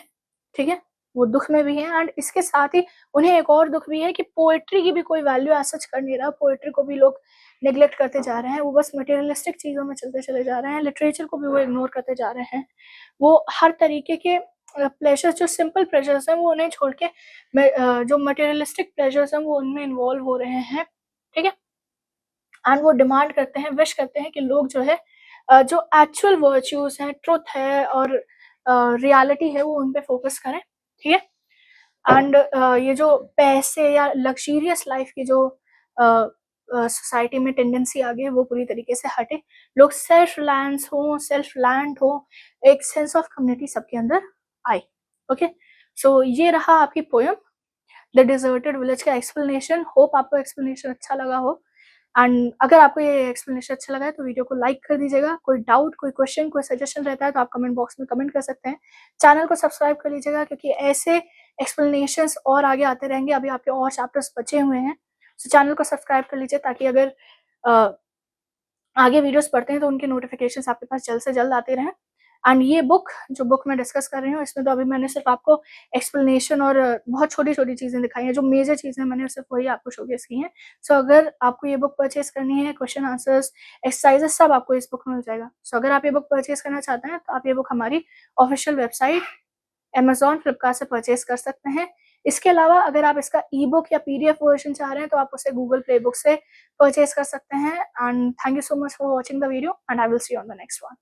ठीक है? वो दुःख में भी है एंड इसके साथ ही उन्हें एक और दुःख भी है कि पोएट्री की भी कोई वैल्यू एज़ सच कर नहीं रहा, पोएट्री को भी लोग नेग्लेक्ट करते जा रहे हैं, वो बस मटेरियलिस्टिक चीज़ों में चलते चले जा रहे हैं, लिटरेचर को भी वो इग्नोर करते जा रहे हैं। वो हर तरीके के प्लेज़र्स, जो सिंपल प्लेज़र्स हैं, वो उन्हें छोड़ के जो मटेरियलिस्टिक प्लेज़र्स हैं, वो उनमें इन्वॉल्व हो रहे हैं, ठीक है? एंड वो डिमांड करते हैं, विश करते हैं कि लोग जो है जो एक्चुअल वर्च्यूज़ हैं, ट्रुथ है और रियलिटी है, वो उन पे फ़ोकस करें, ठीक है? एंड ये जो पैसे या लग्ज़रियस लाइफ़ की जो सोसाइटी में टेंडेंसी आ गई है, वो पूरी तरीके से हटे। लोग सेल्फ रिलायंस हों, सेल्फ रिलायंट हों, एक सेंस ऑफ कम्युनिटी सबके अंदर आए, ओके? सो ये रहा आपकी पोएम द डिजर्टेड विलेज का एक्सप्लेनेशन। होप आपको एक्सप्लेनेशन अच्छा लगा हो। एंड अगर आपको ये एक्सप्लेनेशन अच्छा लगा है तो वीडियो को लाइक कर दीजिएगा। कोई डाउट, कोई क्वेश्चन, कोई सजेशन रहता है तो आप कमेंट बॉक्स में कमेंट कर सकते हैं। चैनल को सब्सक्राइब कर लीजिएगा क्योंकि ऐसे एक्सप्लेनेशंस और आगे आते रहेंगे। अभी आपके और चैप्टर्स बचे हुए हैं। सो चैनल को सब्सक्राइब कर लीजिए ताकि अगर अ, आगे वीडियोस पढ़ते हैं तो उनके नोटिफिकेशंस आपके पास जल्द से जल्द आते रहें। एंड ये बुक जो बुक मैं डिस्कस कर रही हूँ, इसमें तो अभी मैंने सिर्फ आपको एक्सप्लेनेशन और बहुत छोटी-छोटी चीज़ें दिखाई हैं, जो मेजर चीज़ें मैंने सिर्फ वही आपको शोकेस की हैं। सो अगर आपको ये बुक परचेज़ करनी है, क्वेश्चन आंसर्स, एक्सरसाइज़ेज़ सब आपको इस बुक में मिल जाएगा। सो अगर आप ये बुक परचेज़ करना चाहते हैं, तो आप ये बुक हमारी ऑफ़िशियल वेबसाइट अमेज़न, फ्लिपकार्ट से परचेज़ कर सकते हैं। इसके अलावा अगर आप इसका ई-बुक या पीडीएफ वर्ज़न चाह रहे हैं, तो आप उसे गूगल प्ले बुक से परचेज़ कर सकते हैं। And thank you so much for watching the video and I will see you on the next one.